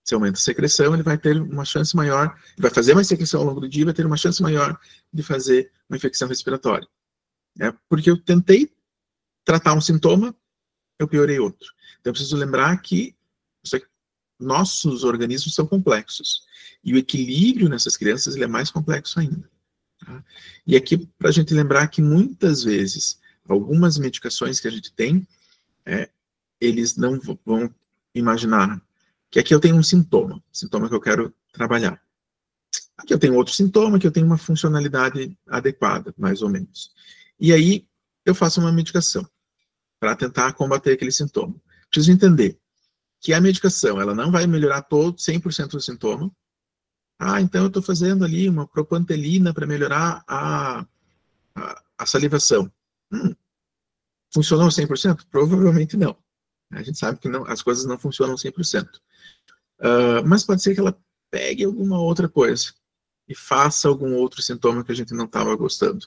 Se aumenta a secreção, ele vai ter uma chance maior, vai fazer mais secreção ao longo do dia, vai ter uma chance maior de fazer uma infecção respiratória. Porque eu tentei tratar um sintoma, eu piorei outro. Então, eu preciso lembrar que nossos organismos são complexos. E o equilíbrio nessas crianças ele é mais complexo ainda. Tá? E aqui, para a gente lembrar que muitas vezes, algumas medicações que a gente tem, eles não vão imaginar que aqui eu tenho um sintoma que eu quero trabalhar. Aqui eu tenho outro sintoma, que eu tenho uma funcionalidade adequada, mais ou menos. E aí, eu faço uma medicação para tentar combater aquele sintoma. Preciso entender que a medicação, ela não vai melhorar 100% do sintoma. Então eu estou fazendo ali uma propantelina para melhorar a salivação. Funcionou 100%? Provavelmente não. A gente sabe que não, as coisas não funcionam 100%. Mas pode ser que ela pegue alguma outra coisa e faça algum outro sintoma que a gente não estava gostando.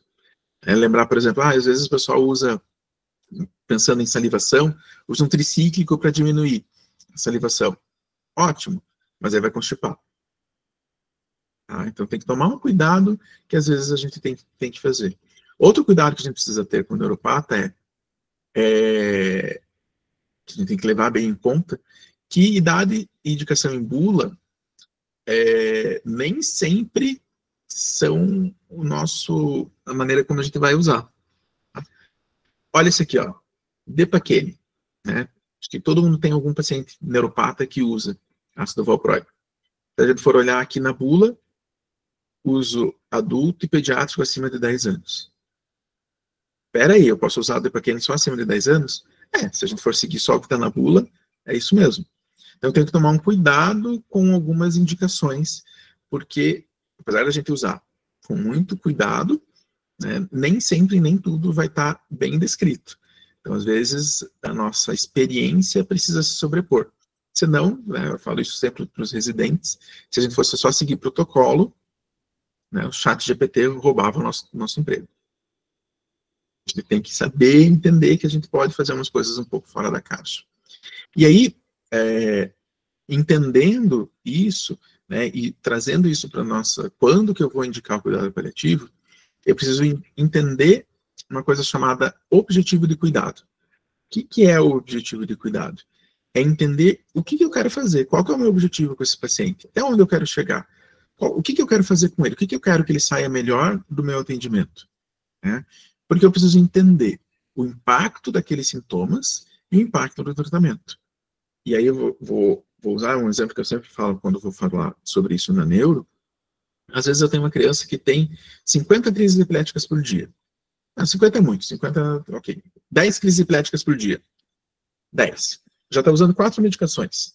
Lembrar, por exemplo, às vezes o pessoal usa, pensando em salivação, usa um tricíclico para diminuir a salivação. Ótimo, mas aí vai constipar. Então tem que tomar um cuidado que às vezes a gente tem que fazer. Outro cuidado que a gente precisa ter com o neuropata que a gente tem que levar bem em conta, que idade e indicação em bula nem sempre são a maneira como a gente vai usar. Tá? Olha esse aqui, ó, Depaquene, né? Acho que todo mundo tem algum paciente neuropata que usa ácido valproico. Se a gente for olhar aqui na bula, uso adulto e pediátrico acima de 10 anos. Espera aí, eu posso usar o Depaquene só acima de 10 anos? Se a gente for seguir só o que está na bula, é isso mesmo. Então, tem que tomar um cuidado com algumas indicações, porque, apesar da gente usar com muito cuidado, né, nem sempre, nem tudo vai estar bem descrito. Então, às vezes, a nossa experiência precisa se sobrepor. Senão, né, eu falo isso sempre para os residentes, se a gente fosse só seguir protocolo, né, o ChatGPT roubava o nosso emprego. A gente tem que saber entender que a gente pode fazer umas coisas um pouco fora da caixa. E aí, entendendo isso, né, e trazendo isso para nossa, quando que eu vou indicar o cuidado paliativo, eu preciso entender uma coisa chamada objetivo de cuidado. O que é o objetivo de cuidado? É entender o que eu quero fazer, qual que é o meu objetivo com esse paciente, até onde eu quero chegar, o que eu quero fazer com ele, o que eu quero que ele saia melhor do meu atendimento. Né? Porque eu preciso entender o impacto daqueles sintomas e o impacto do tratamento. E aí eu vou usar um exemplo que eu sempre falo quando eu vou falar sobre isso na neuro. Às vezes eu tenho uma criança que tem 50 crises epiléticas por dia. 50 é muito, 50, ok. 10 crises epiléticas por dia. 10. Já está usando 4 medicações.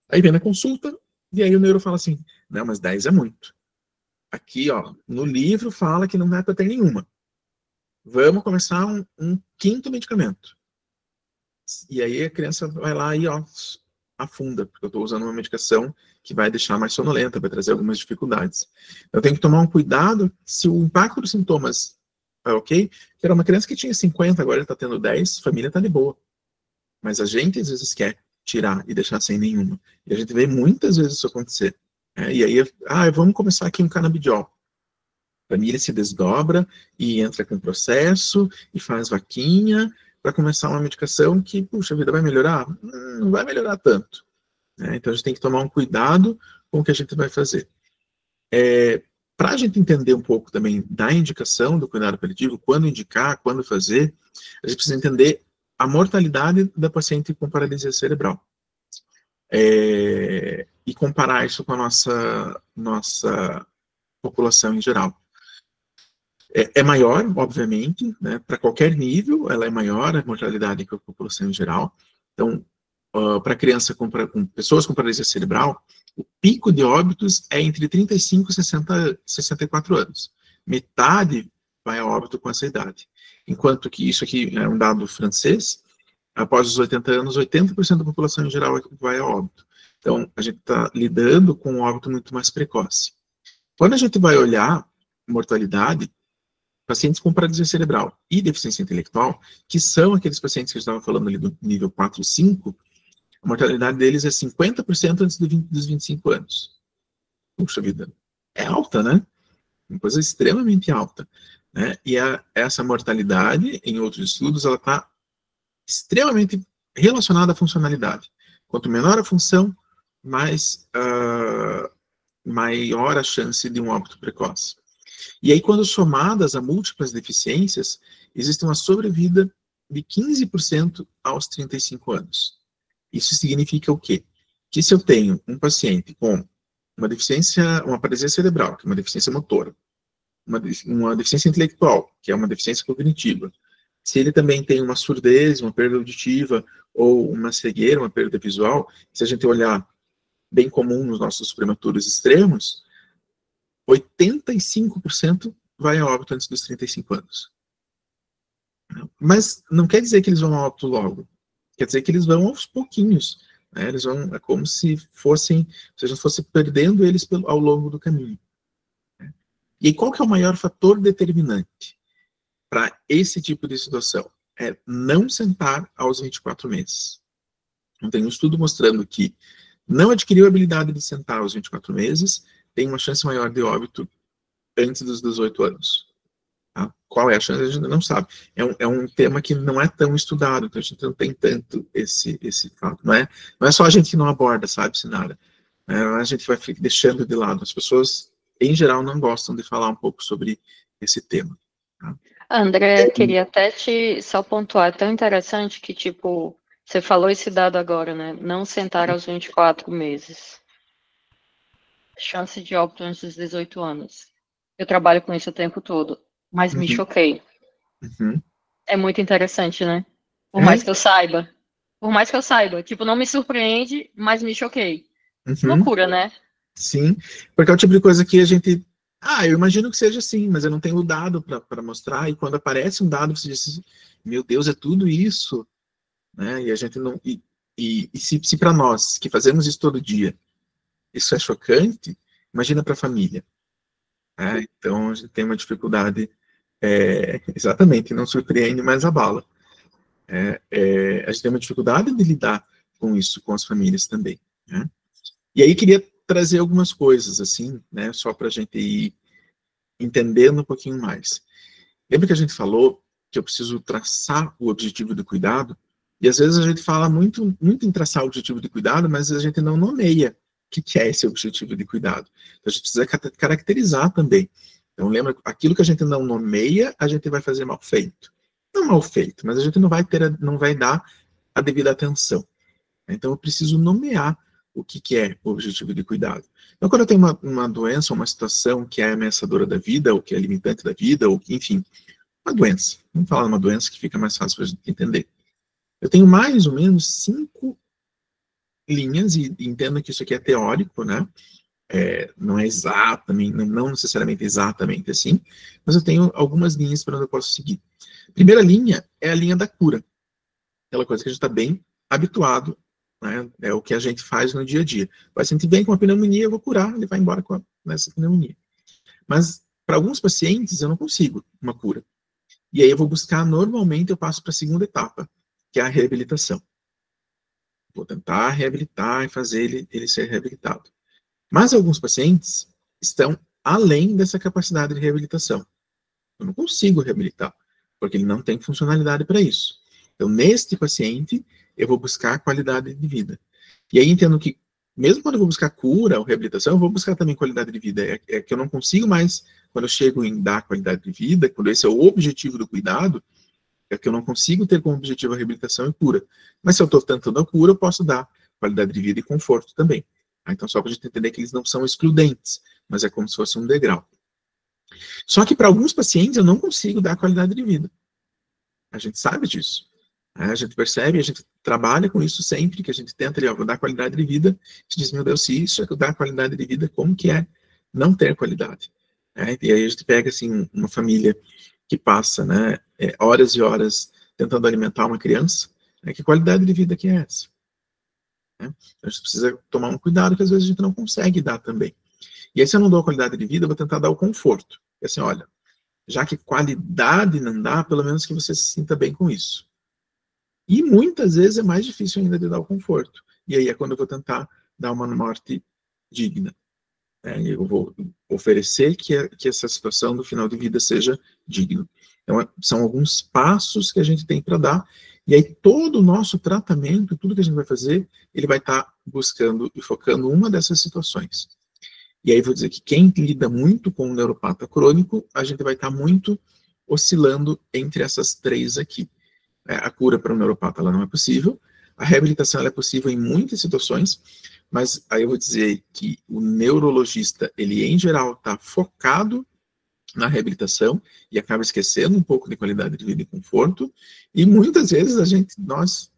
Aí vem na consulta, e aí o neuro fala assim, não, mas 10 é muito. Aqui, ó, no livro fala que não é para ter nenhuma. Vamos começar um quinto medicamento. E aí a criança vai lá e afunda, porque eu estou usando uma medicação que vai deixar mais sonolenta, vai trazer algumas dificuldades. Eu tenho que tomar um cuidado se o impacto dos sintomas é ok. Que era uma criança que tinha 50, agora ele está tendo 10, a família está de boa. Mas a gente às vezes quer tirar e deixar sem nenhuma. E a gente vê muitas vezes isso acontecer. E aí, vamos começar aqui um canabidiol. A família se desdobra e entra com processo e faz vaquinha para começar uma medicação que, puxa, a vida vai melhorar? Não vai melhorar tanto. Então a gente tem que tomar um cuidado com o que a gente vai fazer. Para a gente entender um pouco também da indicação do cuidado paliativo, quando indicar, quando fazer, a gente precisa entender a mortalidade da paciente com paralisia cerebral. E comparar isso com a nossa população em geral. É maior, obviamente, né? Para qualquer nível, ela é maior, a mortalidade que a população em geral. Então, para criança com pessoas com paralisia cerebral, o pico de óbitos é entre 35 e 64 anos. Metade vai a óbito com essa idade. Enquanto que isso aqui é um dado francês, após os 80 anos, 80% da população em geral vai a óbito. Então, a gente está lidando com um óbito muito mais precoce. Quando a gente vai olhar mortalidade, pacientes com paralisia cerebral e deficiência intelectual, que são aqueles pacientes que eu estava falando ali do nível 4 e 5, a mortalidade deles é 50% antes dos 25 anos. Puxa vida, é alta, né? Uma coisa extremamente alta. Né? E essa mortalidade, em outros estudos, ela está extremamente relacionada à funcionalidade. Quanto menor a função, maior a chance de um óbito precoce. E aí, quando somadas a múltiplas deficiências, existe uma sobrevida de 15% aos 35 anos. Isso significa o quê? Que se eu tenho um paciente com uma deficiência, uma paralisia cerebral, que é uma deficiência motora, uma deficiência intelectual, que é uma deficiência cognitiva, se ele também tem uma surdez, uma perda auditiva, ou uma cegueira, uma perda visual, se a gente olhar bem comum nos nossos prematuros extremos, 85% vai a óbito antes dos 35 anos. Mas não quer dizer que eles vão a óbito logo. Quer dizer que eles vão aos pouquinhos. Né? Eles vão, é como se a gente fosse perdendo eles ao longo do caminho. E qual que é o maior fator determinante para esse tipo de situação? É não sentar aos 24 meses. Então, tem um estudo mostrando que não adquiriu a habilidade de sentar aos 24 meses, tem uma chance maior de óbito antes dos 18 anos. Tá? Qual é a chance? A gente não sabe. É um tema que não é tão estudado, então a gente não tem tanto esse fato. Não é só a gente que não aborda, sabe, Sinara? A gente vai deixando de lado. As pessoas, em geral, não gostam de falar um pouco sobre esse tema. Tá? André, queria até só pontuar, é tão interessante que, tipo, você falou esse dado agora, né? Não sentar aos 24 meses. Chance de óbito antes dos 18 anos. Eu trabalho com isso o tempo todo, mas me choquei. Uhum. É muito interessante, né? Por mais que eu saiba. Tipo, não me surpreende, mas me choquei. Loucura, né? Sim, porque é o tipo de coisa que a gente... eu imagino que seja assim, mas eu não tenho o dado para mostrar, e quando aparece um dado, você diz, meu Deus, é tudo isso, né? E a gente não... E se para nós, que fazemos isso todo dia, isso é chocante, imagina para a família. Então, a gente tem uma dificuldade, exatamente, não surpreende, mas abala. A gente tem uma dificuldade de lidar com isso, com as famílias também. Né? E aí, queria trazer algumas coisas, assim, né, só para a gente ir entendendo um pouquinho mais. Lembra que a gente falou que eu preciso traçar o objetivo do cuidado? E às vezes a gente fala muito, muito em traçar o objetivo de cuidado, mas a gente não nomeia o que é esse objetivo de cuidado. Então a gente precisa caracterizar também. Então lembra, aquilo que a gente não nomeia, a gente vai fazer mal feito. Não mal feito, mas a gente não vai dar a devida atenção. Então eu preciso nomear o que é o objetivo de cuidado. Então, quando eu tenho uma doença, uma situação que é ameaçadora da vida, ou que é limitante da vida, ou enfim, uma doença. Vamos falar de uma doença que fica mais fácil para a gente entender. Eu tenho mais ou menos 5 linhas, e entendo que isso aqui é teórico, né? Não é exatamente, não necessariamente exatamente assim, mas eu tenho algumas linhas para onde eu posso seguir. A primeira linha é a linha da cura. Aquela coisa que a gente está bem habituado, né? É o que a gente faz no dia a dia. O paciente vem com uma pneumonia, eu vou curar, ele vai embora com essa pneumonia. Mas, para alguns pacientes, eu não consigo uma cura. E aí eu vou buscar, normalmente, eu passo para a segunda etapa, que é a reabilitação. Vou tentar reabilitar e fazer ele ser reabilitado. Mas alguns pacientes estão além dessa capacidade de reabilitação. Eu não consigo reabilitar, porque ele não tem funcionalidade para isso. Então, neste paciente, eu vou buscar qualidade de vida. E aí entendo que, mesmo quando eu vou buscar cura ou reabilitação, eu vou buscar também qualidade de vida. É que eu não consigo mais, quando eu chego em dar qualidade de vida, quando esse é o objetivo do cuidado, é que eu não consigo ter como objetivo a reabilitação e cura. Mas se eu estou tentando a cura, eu posso dar qualidade de vida e conforto também. Então, só para a gente entender que eles não são excludentes, mas é como se fosse um degrau. Só que para alguns pacientes eu não consigo dar qualidade de vida. A gente sabe disso. A gente percebe, a gente trabalha com isso sempre, que a gente tenta dar qualidade de vida. A gente diz, meu Deus, se isso é dar qualidade de vida, como que é não ter qualidade? E aí a gente pega, assim, uma família que passa, né, horas e horas tentando alimentar uma criança, que qualidade de vida que é essa? A gente precisa tomar um cuidado, que às vezes a gente não consegue dar também. E aí, se eu não dou a qualidade de vida, eu vou tentar dar o conforto. E assim, olha, já que qualidade não dá, pelo menos que você se sinta bem com isso. E muitas vezes é mais difícil ainda de dar o conforto. E aí é quando eu vou tentar dar uma morte digna. Eu vou oferecer que essa situação do final de vida seja digna. Então, são alguns passos que a gente tem para dar. E aí todo o nosso tratamento, tudo que a gente vai fazer, ele vai estar buscando e focando uma dessas situações. E aí vou dizer que quem lida muito com o neuropata crônico, a gente vai estar muito oscilando entre essas três aqui. A cura para o neuropata ela não é possível, a reabilitação ela é possível em muitas situações, mas aí eu vou dizer que o neurologista, ele em geral está focado na reabilitação e acaba esquecendo um pouco de qualidade de vida e conforto, e muitas vezes nós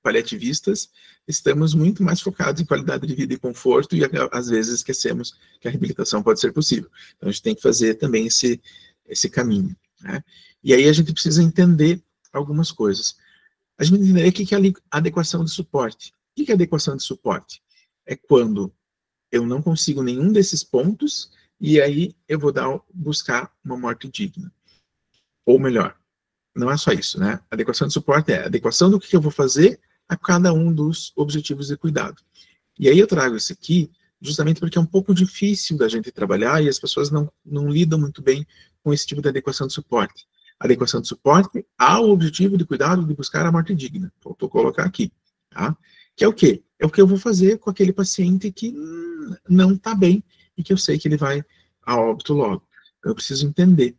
paliativistas, estamos muito mais focados em qualidade de vida e conforto e às vezes esquecemos que a reabilitação pode ser possível. Então a gente tem que fazer também esse caminho, né? E aí a gente precisa entender algumas coisas. A gente entender o que é a adequação de suporte. O que é adequação de suporte? É quando eu não consigo nenhum desses pontos e aí eu vou buscar uma morte digna. Ou melhor, não é só isso, né? Adequação de suporte é a adequação do que eu vou fazer a cada um dos objetivos de cuidado. E aí eu trago isso aqui justamente porque é um pouco difícil da gente trabalhar e as pessoas não lidam muito bem com esse tipo de adequação de suporte. Adequação de suporte ao objetivo de cuidado de buscar a morte digna. Faltou colocar aqui, tá? Que é o quê? É o que eu vou fazer com aquele paciente que não está bem e que eu sei que ele vai a óbito logo. Então, eu preciso entender.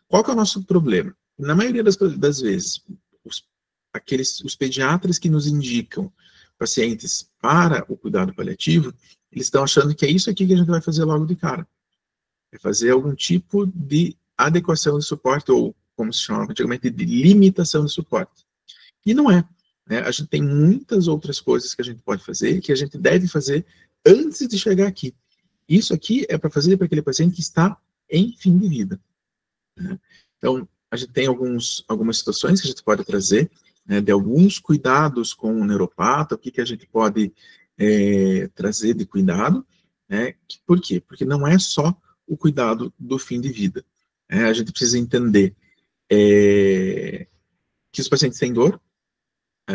Qual que é o nosso problema? Na maioria das vezes, os pediatras que nos indicam pacientes para o cuidado paliativo, eles estão achando que é isso aqui que a gente vai fazer logo de cara. É fazer algum tipo de adequação de suporte, ou como se chamava antigamente, de limitação de suporte. E não é. Né? A gente tem muitas outras coisas que a gente pode fazer, que a gente deve fazer antes de chegar aqui. Isso aqui é para fazer para aquele paciente que está em fim de vida. Né? Então, a gente tem algumas situações que a gente pode trazer, né, de alguns cuidados com o neuropata, o que a gente pode trazer de cuidado, né? Por quê? Porque não é só o cuidado do fim de vida. A gente precisa entender que os pacientes têm dor,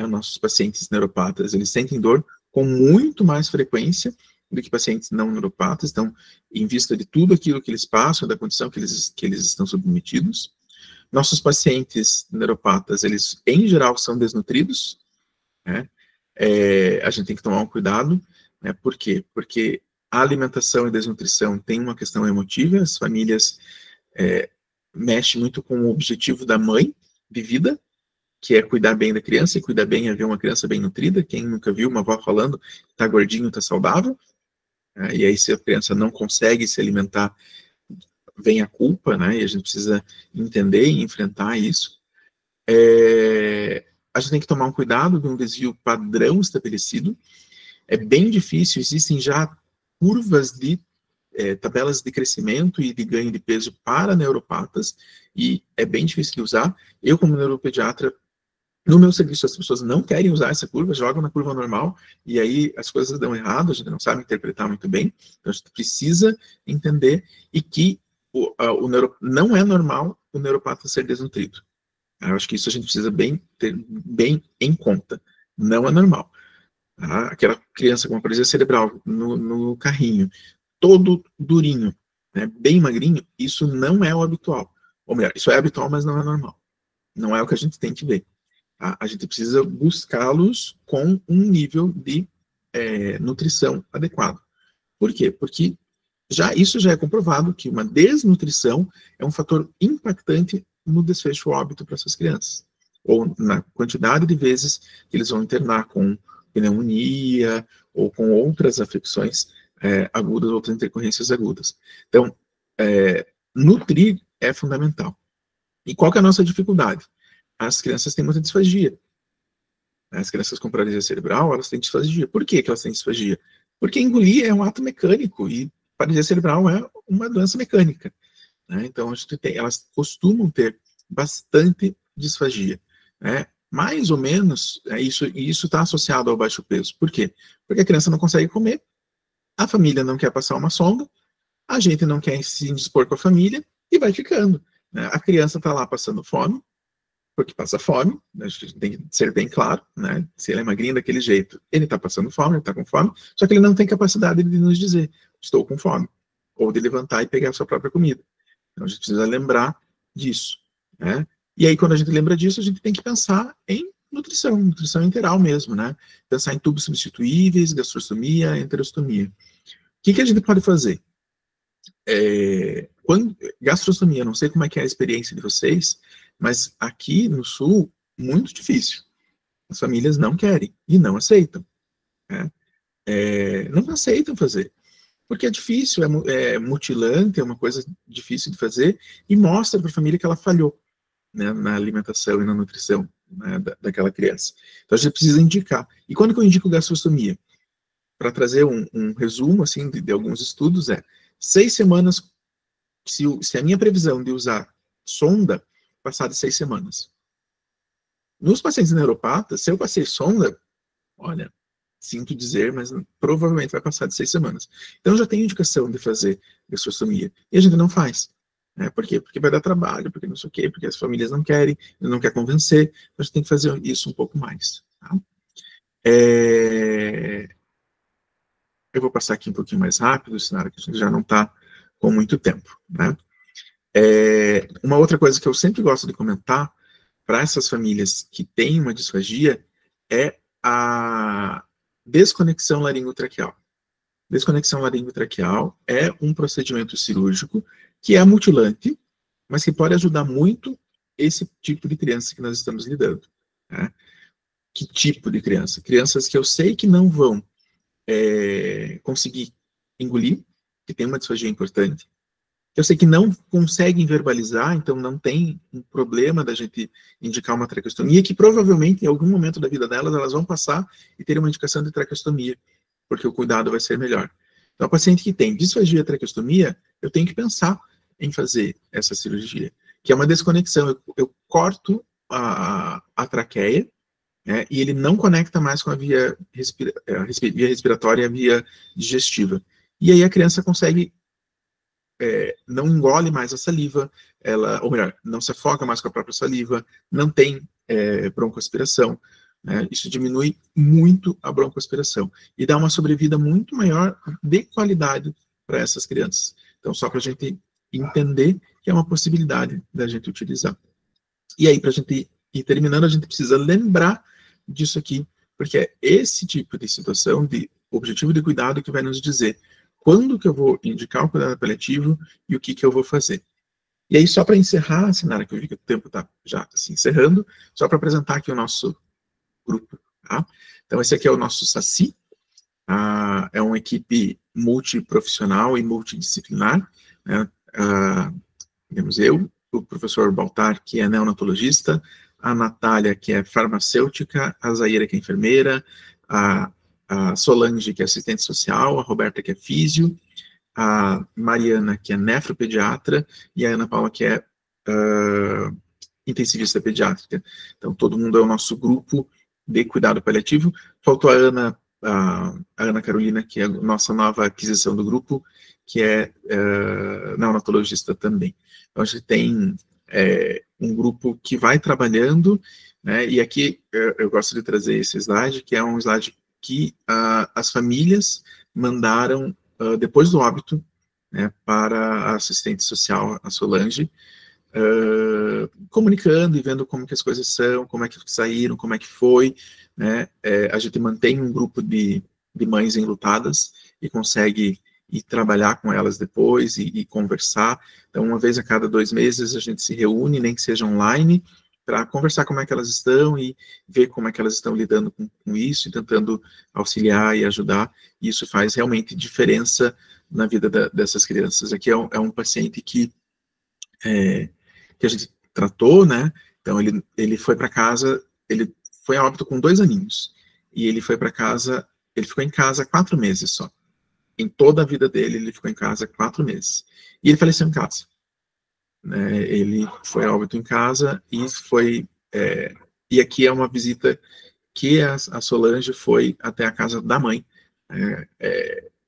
nossos pacientes neuropatas, eles sentem dor com muito mais frequência do que pacientes não neuropatas, então, em vista de tudo aquilo que eles passam, da condição que eles estão submetidos. Nossos pacientes neuropatas, eles, em geral, são desnutridos, né? A gente tem que tomar um cuidado, né? Por quê? Porque a alimentação e desnutrição tem uma questão emotiva, as famílias mexem muito com o objetivo da mãe de vida, que é cuidar bem da criança, e cuidar bem é ver uma criança bem nutrida. Quem nunca viu uma avó falando, tá gordinho, tá saudável, e aí se a criança não consegue se alimentar, vem a culpa, né, e a gente precisa entender e enfrentar isso. A gente tem que tomar um cuidado de um desvio padrão estabelecido. É bem difícil, existem já curvas de tabelas de crescimento e de ganho de peso para neuropatas, e é bem difícil de usar. Eu, como neuropediatra, no meu serviço, as pessoas não querem usar essa curva, jogam na curva normal, e aí as coisas dão errado, a gente não sabe interpretar muito bem, então a gente precisa entender e que não é normal o neuropata ser desnutrido. Eu acho que isso a gente precisa ter bem em conta. Não é normal. Tá? Aquela criança com uma paralisia cerebral no carrinho, todo durinho, né, bem magrinho, isso não é o habitual. Ou melhor, isso é habitual, mas não é normal. Não é o que a gente tem que ver. Tá? A gente precisa buscá-los com um nível de nutrição adequado. Por quê? Porque isso já é comprovado que uma desnutrição é um fator impactante no desfecho óbito para essas crianças, ou na quantidade de vezes que eles vão internar com pneumonia ou com outras afecções agudas, outras intercorrências agudas. Então, nutrir é fundamental. E qual que é a nossa dificuldade? As crianças têm muita disfagia. As crianças com paralisia cerebral, elas têm disfagia. Por que elas têm disfagia? Porque engolir é um ato mecânico e paralisia cerebral é uma doença mecânica. Né? Então, elas costumam ter bastante disfagia. Né? Mais ou menos, isso está associado ao baixo peso. Por quê? Porque a criança não consegue comer, a família não quer passar uma sonda, a gente não quer se indispor com a família e vai ficando. Né? A criança está lá passando fome, porque passa fome, né? A gente tem que ser bem claro, né? Se ele é magrinho daquele jeito, ele está passando fome, ele está com fome, só que ele não tem capacidade de nos dizer, estou com fome, ou de levantar e pegar a sua própria comida. Então a gente precisa lembrar disso, né? E aí quando a gente lembra disso, a gente tem que pensar em nutrição interal mesmo, né? Pensar em tubos substituíveis, gastrostomia, enterostomia. O que a gente pode fazer? Gastrostomia, não sei como é que é a experiência de vocês, mas aqui no Sul, muito difícil. As famílias não querem e não aceitam. Né? Não aceitam fazer. Porque é difícil, é mutilante, é uma coisa difícil de fazer, e mostra para a família que ela falhou, né, na alimentação e na nutrição, né, daquela criança. Então a gente precisa indicar. E quando que eu indico gastrostomia? Para trazer um resumo assim, de alguns estudos, 6 semanas, se a minha previsão de usar sonda, passar de 6 semanas. Nos pacientes neuropatas, se eu passei sonda, olha, sinto dizer, mas provavelmente vai passar de 6 semanas. Então já tem indicação de fazer gastrostomia. E a gente não faz. Né? Por quê? Porque vai dar trabalho, porque não sei o quê, porque as famílias não querem, não quer convencer. Então a gente tem que fazer isso um pouco mais. Tá? Eu vou passar aqui um pouquinho mais rápido, senão que a gente já não está com muito tempo. Né? Uma outra coisa que eu sempre gosto de comentar para essas famílias que têm uma disfagia é a desconexão laringotraqueal. Desconexão laringotraqueal é um procedimento cirúrgico que é mutilante, mas que pode ajudar muito esse tipo de criança que nós estamos lidando. Né? Que tipo de criança? Crianças que eu sei que não vão conseguir engolir, que tem uma disfagia importante. Eu sei que não conseguem verbalizar, então não tem um problema da gente indicar uma traqueostomia, que provavelmente em algum momento da vida delas, elas vão passar e ter uma indicação de traqueostomia, porque o cuidado vai ser melhor. Então, a paciente que tem disfagia traqueostomia, eu tenho que pensar em fazer essa cirurgia, que é uma desconexão. Eu corto a traqueia, né, e ele não conecta mais com a via respiratória e a via digestiva. E aí a criança consegue não engole mais a saliva, ou melhor, não se afoga mais com a própria saliva, não tem broncoaspiração, né? Isso diminui muito a broncoaspiração e dá uma sobrevida muito maior de qualidade para essas crianças. Então, só para a gente entender que é uma possibilidade da gente utilizar. E aí, para a gente ir terminando, a gente precisa lembrar disso aqui, porque é esse tipo de situação de objetivo de cuidado que vai nos dizer quando que eu vou indicar o cuidado paliativo e o que eu vou fazer. E aí, só para encerrar, Sinara, que eu vi que o tempo está já se encerrando, só para apresentar aqui o nosso grupo. Tá? Então, esse aqui é o nosso SACI, é uma equipe multiprofissional e multidisciplinar. Né? Temos eu, o professor Baltar, que é neonatologista, a Natália, que é farmacêutica, a Zaira, que é enfermeira, a Solange, que é assistente social, a Roberta, que é físio, a Mariana, que é nefropediatra, e a Ana Paula, que é intensivista pediátrica. Então, todo mundo é o nosso grupo de cuidado paliativo. Faltou a Ana Carolina, que é a nossa nova aquisição do grupo, que é neonatologista também. Então, a gente tem um grupo que vai trabalhando, né, e aqui eu gosto de trazer esse slide, que é um slide que as famílias mandaram depois do óbito, né, para a assistente social, a Solange, comunicando e vendo como que as coisas são, como é que saíram, como é que foi, né, a gente mantém um grupo de mães enlutadas e consegue ir trabalhar com elas depois e conversar. Então, uma vez a cada 2 meses a gente se reúne, nem que seja online, para conversar como é que elas estão e ver como é que elas estão lidando com isso e tentando auxiliar e ajudar. E isso faz realmente diferença na vida dessas crianças. Aqui é um paciente que a gente tratou, né? Então ele foi para casa, ele foi a óbito com 2 aninhos e ele foi para casa, ele ficou em casa 4 meses só. Em toda a vida dele, ele ficou em casa 4 meses. E ele faleceu em casa. Né? Ele foi a óbito em casa e foi... e aqui é uma visita que a Solange foi até a casa da mãe,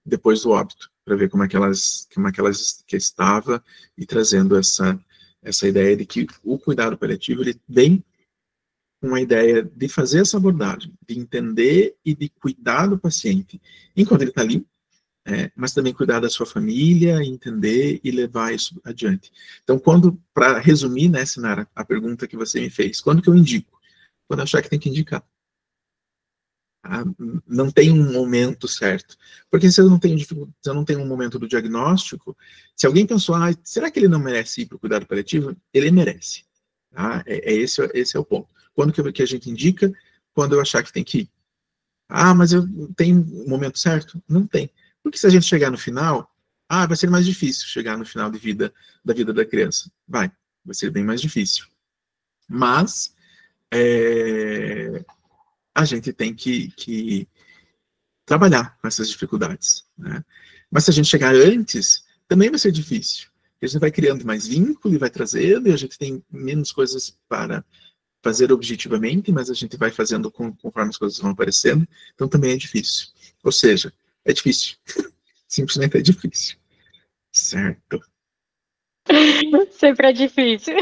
depois do óbito, para ver como é que elas que estava e trazendo essa ideia de que o cuidado paliativo ele vem com a ideia de fazer essa abordagem, de entender e de cuidar do paciente enquanto ele está ali, mas também cuidar da sua família, entender e levar isso adiante. Então, para resumir, né, Sinara, a pergunta que você me fez, quando que eu indico? Quando eu achar que tem que indicar. Não tem um momento certo. Porque se eu não tenho um momento do diagnóstico, se alguém pensou, será que ele não merece ir para o cuidado paliativo? Ele merece. Tá? Esse é o ponto. Quando que a gente indica? Quando eu achar que tem que ir. Mas eu tenho um momento certo? Não tem. Porque se a gente chegar no final, vai ser mais difícil chegar no final da vida da criança. Vai ser bem mais difícil. Mas, a gente tem que trabalhar com essas dificuldades. Né? Mas se a gente chegar antes, também vai ser difícil. A gente vai criando mais vínculo e vai trazendo, e a gente tem menos coisas para fazer objetivamente, mas a gente vai fazendo conforme as coisas vão aparecendo, então também é difícil. Ou seja, é difícil. Simplesmente é difícil. Certo. Sempre é difícil.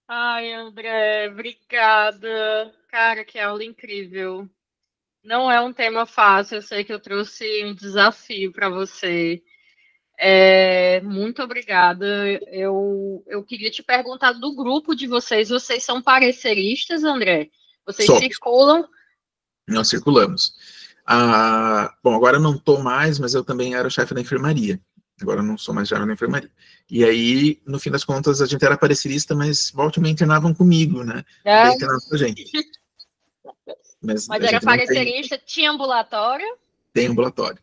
Ai, André, obrigada. Cara, que aula incrível. Não é um tema fácil, eu sei que eu trouxe um desafio para você. Muito obrigada. Eu queria te perguntar do grupo de vocês. Vocês são pareceristas, André? Vocês circulam? Nós circulamos. Bom, agora eu não estou mais, mas eu também era chefe da enfermaria. Agora eu não sou mais chefe da enfermaria. E aí, no fim das contas, a gente era parecerista, mas volta e meia internavam comigo, né? Daí internavam com a gente. Mas era parecerista, tinha ambulatório? Tem ambulatório.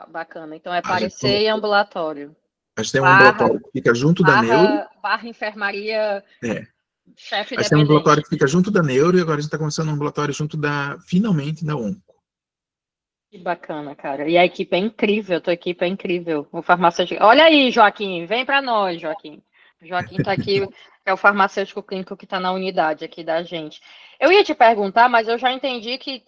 Bacana, então é parecer e ambulatório. A gente tem um ambulatório que fica junto da neuro. Barra enfermaria, chefe dependente. A gente tem um ambulatório que fica junto da neuro e agora a gente está começando um ambulatório junto finalmente, da onco. Que bacana, cara. E a equipe é incrível, a tua equipe é incrível. O farmacêutico... Olha aí, Joaquim, vem para nós, Joaquim. O Joaquim está aqui, é o farmacêutico clínico que está na unidade aqui da gente. Eu ia te perguntar, mas eu já entendi que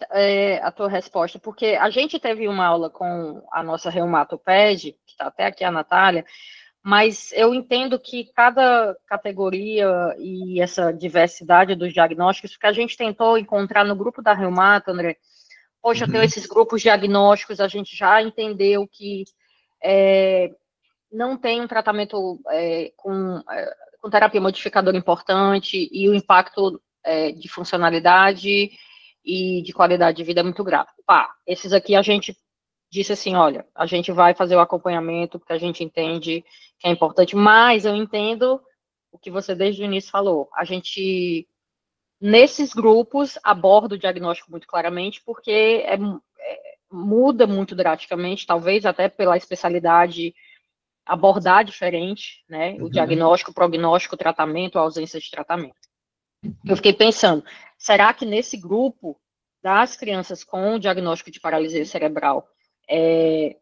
a tua resposta, porque a gente teve uma aula com a nossa reumatopede, que está até aqui a Natália, mas eu entendo que cada categoria e essa diversidade dos diagnósticos, que a gente tentou encontrar no grupo da Reumata, André, hoje eu tenho esses grupos diagnósticos, a gente já entendeu que não tem um tratamento com terapia modificadora importante e o impacto de funcionalidade e de qualidade de vida é muito grave. Esses aqui a gente disse assim, olha, a gente vai fazer o acompanhamento porque a gente entende que é importante, mas eu entendo o que você desde o início falou. A gente, nesses grupos, aborda o diagnóstico muito claramente porque muda muito drasticamente, talvez até pela especialidade abordar diferente, né? O diagnóstico, prognóstico, tratamento, ausência de tratamento. Eu fiquei pensando, será que nesse grupo das crianças com diagnóstico de paralisia cerebral,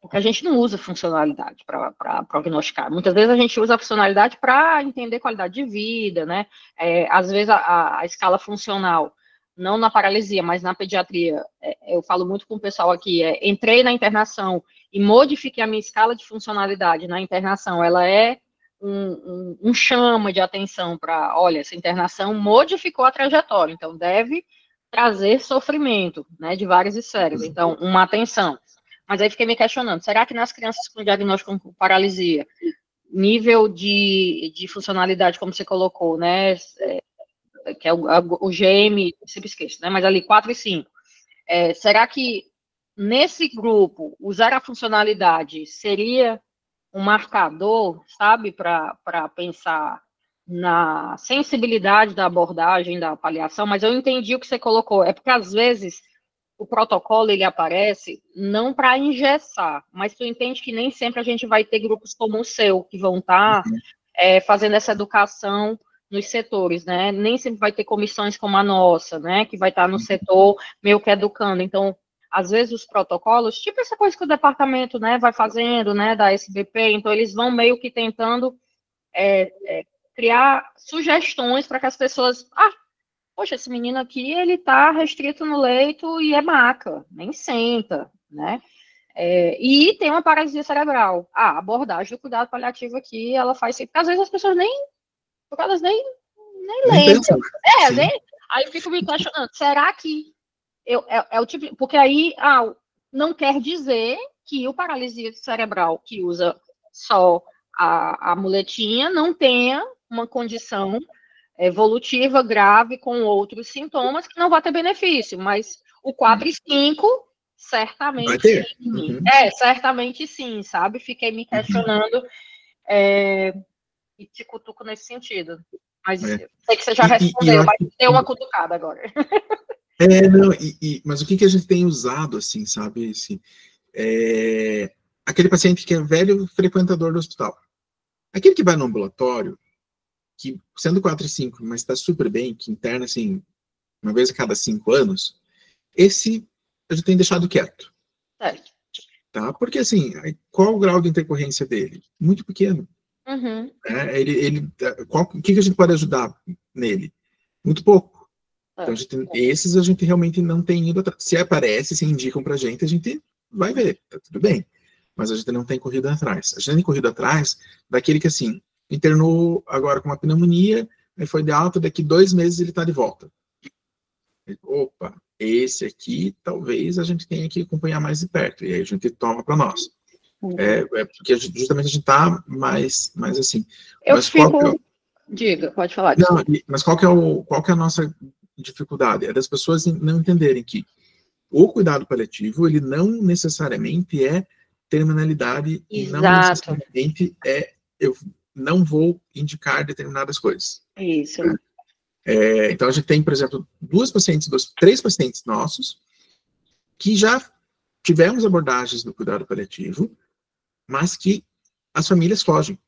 porque a gente não usa funcionalidade para prognosticar. Muitas vezes a gente usa a funcionalidade para entender qualidade de vida, né? Às vezes a escala funcional, não na paralisia, mas na pediatria, eu falo muito com o pessoal aqui, entrei na internação e modifiquei a minha escala de funcionalidade na internação, ela é um chama de atenção para, olha, essa internação modificou a trajetória, então deve trazer sofrimento, né, de várias esferas, então uma atenção. Mas aí fiquei me questionando, será que nas crianças com diagnóstico com paralisia, nível de funcionalidade, como você colocou, né, que é o GM, sempre esqueço, né, mas ali 4 e 5, será que nesse grupo, usar a funcionalidade seria um marcador, sabe, para pensar na sensibilidade da abordagem da paliação, mas eu entendi o que você colocou. É porque, às vezes, o protocolo, ele aparece não para engessar, mas tu entende que nem sempre a gente vai ter grupos como o seu, que vão estar fazendo essa educação nos setores, né? Nem sempre vai ter comissões como a nossa, né? Que vai estar no setor meio que educando. Então, às vezes os protocolos, tipo essa coisa que o departamento, né, vai fazendo, né, da SBP, então eles vão meio que tentando criar sugestões para que as pessoas, poxa, esse menino aqui, ele está restrito no leito e é maca, nem senta, né? E tem uma paralisia cerebral. A abordagem do cuidado paliativo aqui, ela faz sempre, porque às vezes as pessoas nem Nem lembram. pensam. Sim. Aí eu fico me questionando, será que é o tipo, porque aí não quer dizer que o paralisia cerebral que usa só a muletinha não tenha uma condição evolutiva grave com outros sintomas que não vai ter benefício, mas o 4 e 5 Vai certamente ter. sim. Uhum. Certamente sim, sabe? Fiquei me questionando e te cutuco nesse sentido. Mas sei que você já respondeu, mas deu uma cutucada agora. Não, mas o que a gente tem usado, assim, sabe, assim, aquele paciente que é velho frequentador do hospital. Aquele que vai no ambulatório, que sendo 4 e 5, mas está super bem, que interna, assim, uma vez a cada 5 anos, esse a gente tem deixado quieto. Certo. Tá? Porque, assim, qual o grau de intercorrência dele? Muito pequeno. Uhum. O que a gente pode ajudar nele? Muito pouco. Então, esses a gente realmente não tem ido atrás. Se aparece, se indicam pra gente, a gente vai ver, tá tudo bem. Mas a gente não tem corrido atrás. A gente tem corrido atrás daquele que, assim, internou agora com uma pneumonia, aí foi de alta, daqui 2 meses ele tá de volta. Opa, esse aqui talvez a gente tenha que acompanhar mais de perto, e aí a gente toma para nós. Porque justamente a gente tá mais assim. Diga, pode falar. Não, mas qual que é a nossa dificuldade? É das pessoas não entenderem que o cuidado paliativo, ele não necessariamente é terminalidade. Exato. E não necessariamente eu não vou indicar determinadas coisas. Isso. Né? Então, a gente tem, por exemplo, 3 pacientes nossos que já tivemos abordagens no cuidado paliativo, mas que as famílias fogem.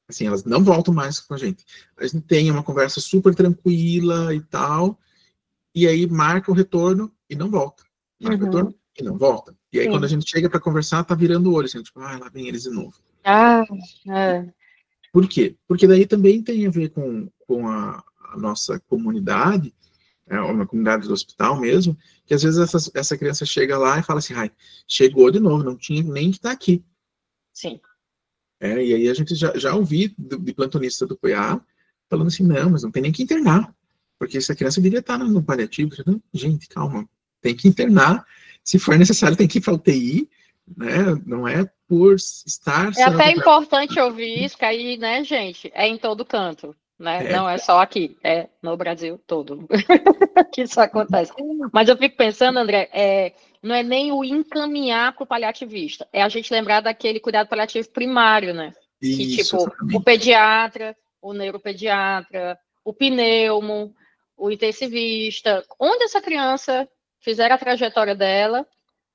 Assim, elas não voltam mais com a gente. A gente tem uma conversa super tranquila e tal, e aí marca o retorno e não volta. Marca o retorno e não volta. E aí, quando a gente chega para conversar, tá virando o olho, assim, tipo, lá vem eles de novo. Por quê? Porque daí também tem a ver com a nossa comunidade, uma comunidade do hospital mesmo, que às vezes essa criança chega lá e fala assim, chegou de novo, não tinha nem que estar aqui. Sim. E aí a gente já ouvi de plantonista do PA falando assim, não, mas não tem nem que internar, porque essa criança devia estar no paliativo. Não, gente, calma, tem que internar, se for necessário tem que ir para UTI, né? Não é por estar... É até importante ouvir isso, que aí, né, gente, é em todo canto, né? Não é só aqui, é no Brasil todo que isso acontece. Mas eu fico pensando, André, não é nem o encaminhar para o paliativista, é a gente lembrar daquele cuidado paliativo primário, né? Isso, que, tipo, exatamente. O pediatra, o neuropediatra, o pneumo, o intensivista, onde essa criança fizer a trajetória dela,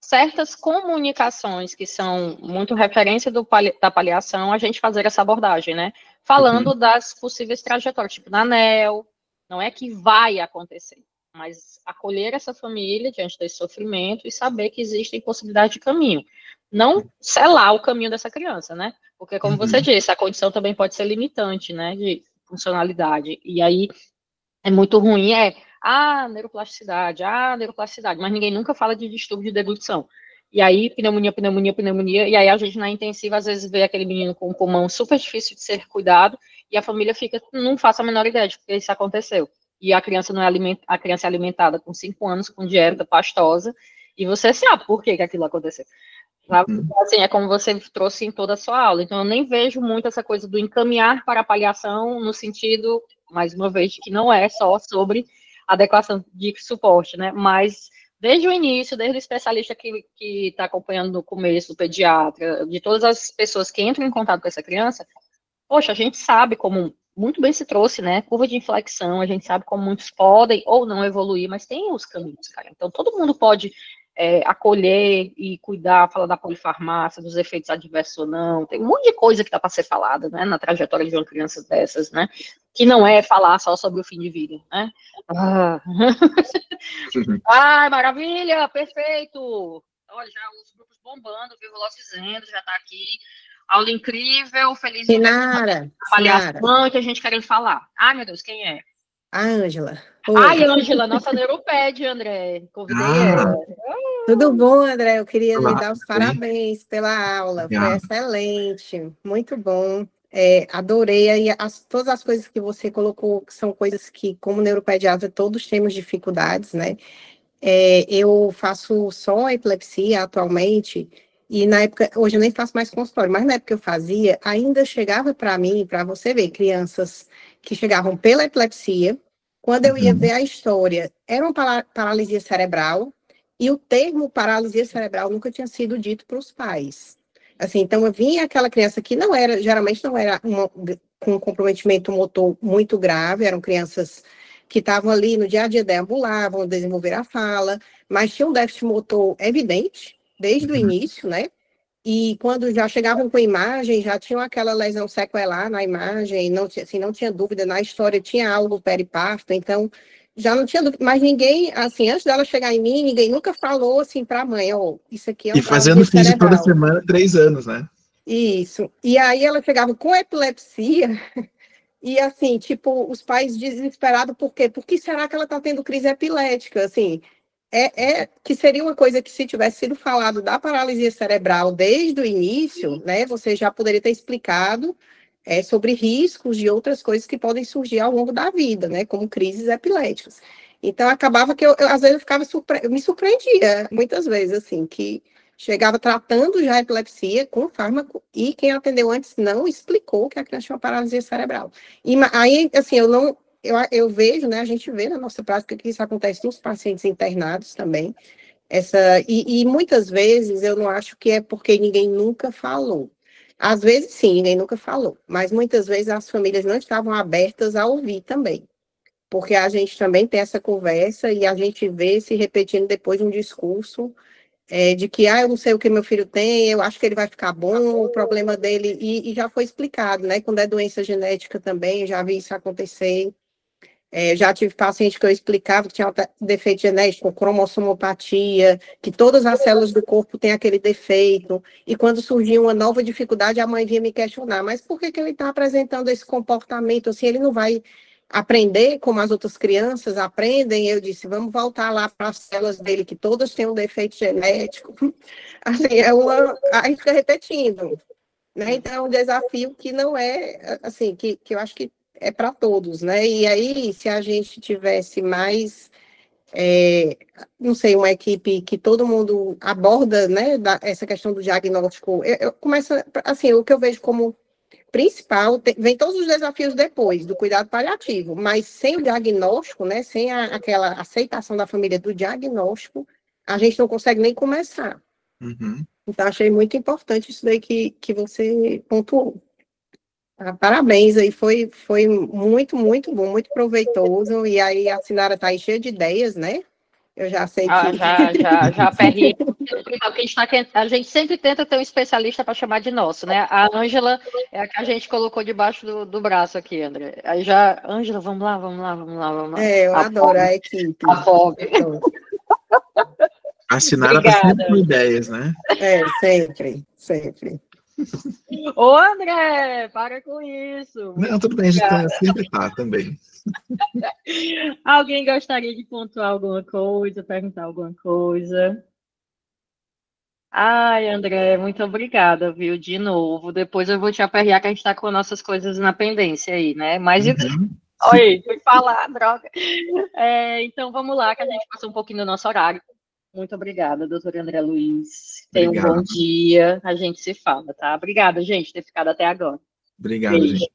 certas comunicações que são muito referência da paliação, a gente fazer essa abordagem, né? Falando das possíveis trajetórias, tipo na ANEL, não é que vai acontecer, mas acolher essa família diante desse sofrimento e saber que existem possibilidades de caminho. Não selar o caminho dessa criança, né? Porque, como você disse, a condição também pode ser limitante, né? De funcionalidade. E aí é muito ruim, neuroplasticidade, mas ninguém nunca fala de distúrbio de deglutição. E aí, pneumonia, e aí a gente na intensiva às vezes vê aquele menino com um pulmão super difícil de ser cuidado, e a família não faz a menor ideia de que isso aconteceu. E a criança a criança é alimentada com 5 anos, com dieta pastosa, e você sabe por que aquilo aconteceu. Assim, é como você trouxe em toda a sua aula. Então, eu nem vejo muito essa coisa do encaminhar para a paliação no sentido, mais uma vez, que não é só sobre adequação de suporte, né? Mas desde o início, desde o especialista que está acompanhando no começo, o pediatra, de todas as pessoas que entram em contato com essa criança, poxa, a gente sabe como muito bem se trouxe, né? Curva de inflexão, a gente sabe como muitos podem ou não evoluir, mas tem os caminhos, cara. Então, todo mundo pode acolher e cuidar, falar da polifarmácia, dos efeitos adversos ou não. Tem um monte de coisa que dá para ser falada, né? Na trajetória de uma criança dessas, né? Que não é falar só sobre o fim de vida, né? Ah. Ai, maravilha, perfeito. Olha, já os grupos bombando, viu? Veloz dizendo, já está aqui. Aula incrível, feliz em ver Sinara. avaliação que a gente querendo falar. Ai, meu Deus, quem é? A Ângela. Ai, Ângela, nossa neuropédia, André. Convidei ela. Tudo bom, André? Eu queria lhe Olá, dar os tudo bem? parabéns pela aula. Foi Obrigado. excelente, muito bom. Adorei aí todas as coisas que você colocou, que são coisas que, como neuropediatra, todos temos dificuldades, né? Eu faço só epilepsia atualmente, e na época, hoje eu nem faço mais consultório, mas na época que eu fazia, ainda chegava para mim, para você ver, crianças que chegavam pela epilepsia, quando eu ia ver a história, era uma paralisia cerebral, e o termo paralisia cerebral nunca tinha sido dito para os pais. Assim, então, eu vinha aquela criança que não era, geralmente não era com um comprometimento motor muito grave, eram crianças que estavam ali no dia a dia, deambulavam, desenvolver a fala, mas tinha um déficit motor evidente, desde o início, né? E quando já chegavam com imagem, já tinham aquela lesão sequelar na imagem, não tinha, assim, não tinha dúvida, na história tinha algo periparto, então já não tinha dúvida, mas ninguém, assim, antes dela chegar em mim, ninguém nunca falou assim para a mãe, isso aqui é E um fazendo paralisia físio toda cerebral. semana, 3 anos, né? Isso. E aí ela chegava com epilepsia, e assim, tipo, os pais desesperados, por quê? Por que será que ela está tendo crise epilética? Assim, que seria uma coisa que, se tivesse sido falado da paralisia cerebral desde o início, né, você já poderia ter explicado sobre riscos de outras coisas que podem surgir ao longo da vida, né, como crises epiléticas. Então, acabava que às vezes, eu me surpreendia, muitas vezes, assim, que chegava tratando já a epilepsia com fármaco e quem atendeu antes não explicou que a criança tinha uma paralisia cerebral. E aí, assim, eu vejo, né, a gente vê na nossa prática que isso acontece nos pacientes internados também, e muitas vezes eu não acho que é porque ninguém nunca falou. Às vezes, sim, ninguém nunca falou, mas muitas vezes as famílias não estavam abertas a ouvir também, porque a gente também tem essa conversa e a gente vê se repetindo depois um discurso de que, eu não sei o que meu filho tem, eu acho que ele vai ficar bom, o problema dele, e já foi explicado, né? Quando é doença genética também, já vi isso acontecer. Já tive paciente que eu explicava que tinha defeito genético, cromossomopatia, que todas as células do corpo têm aquele defeito, e quando surgia uma nova dificuldade, a mãe vinha me questionar, mas por que ele está apresentando esse comportamento assim? Ele não vai aprender como as outras crianças aprendem? Eu disse, vamos voltar lá para as células dele, que todas têm um defeito genético. Assim, a gente fica repetindo, né? Então, é um desafio que não é, assim, que eu acho que é para todos, né? E aí, se a gente tivesse mais, não sei, uma equipe que todo mundo aborda, né, essa questão do diagnóstico, eu começo, assim, o que eu vejo como principal, vem todos os desafios depois do cuidado paliativo, mas sem o diagnóstico, né, sem aquela aceitação da família do diagnóstico, a gente não consegue nem começar. Uhum. Então, achei muito importante isso daí que você pontuou. Parabéns, aí foi muito, muito bom, muito proveitoso, e aí a Sinara está aí cheia de ideias, né? Eu já sei que... Já aperrei. A gente sempre tenta ter um especialista para chamar de nosso, né? A Ângela é a que a gente colocou debaixo do braço aqui, André. Aí já, Ângela, vamos lá, vamos lá, vamos lá, vamos lá. Eu adoro a equipe. A pobre. A Sinara está sempre com ideias, né? Sempre, sempre. Ô, André, para com isso. Não, tudo bem, a gente sempre tá também. Alguém gostaria de pontuar alguma coisa, perguntar alguma coisa? Ai, André, muito obrigada, viu, de novo. Depois eu vou te aperrear que a gente está com nossas coisas na pendência aí, né? Mas, oi, fui falar, droga. Então, vamos lá, que a gente passou um pouquinho do nosso horário. Muito obrigada, doutor André Luiz. Tenha um bom dia. A gente se fala, tá? Obrigada, gente, por ter ficado até agora. Obrigado, Beijo. gente.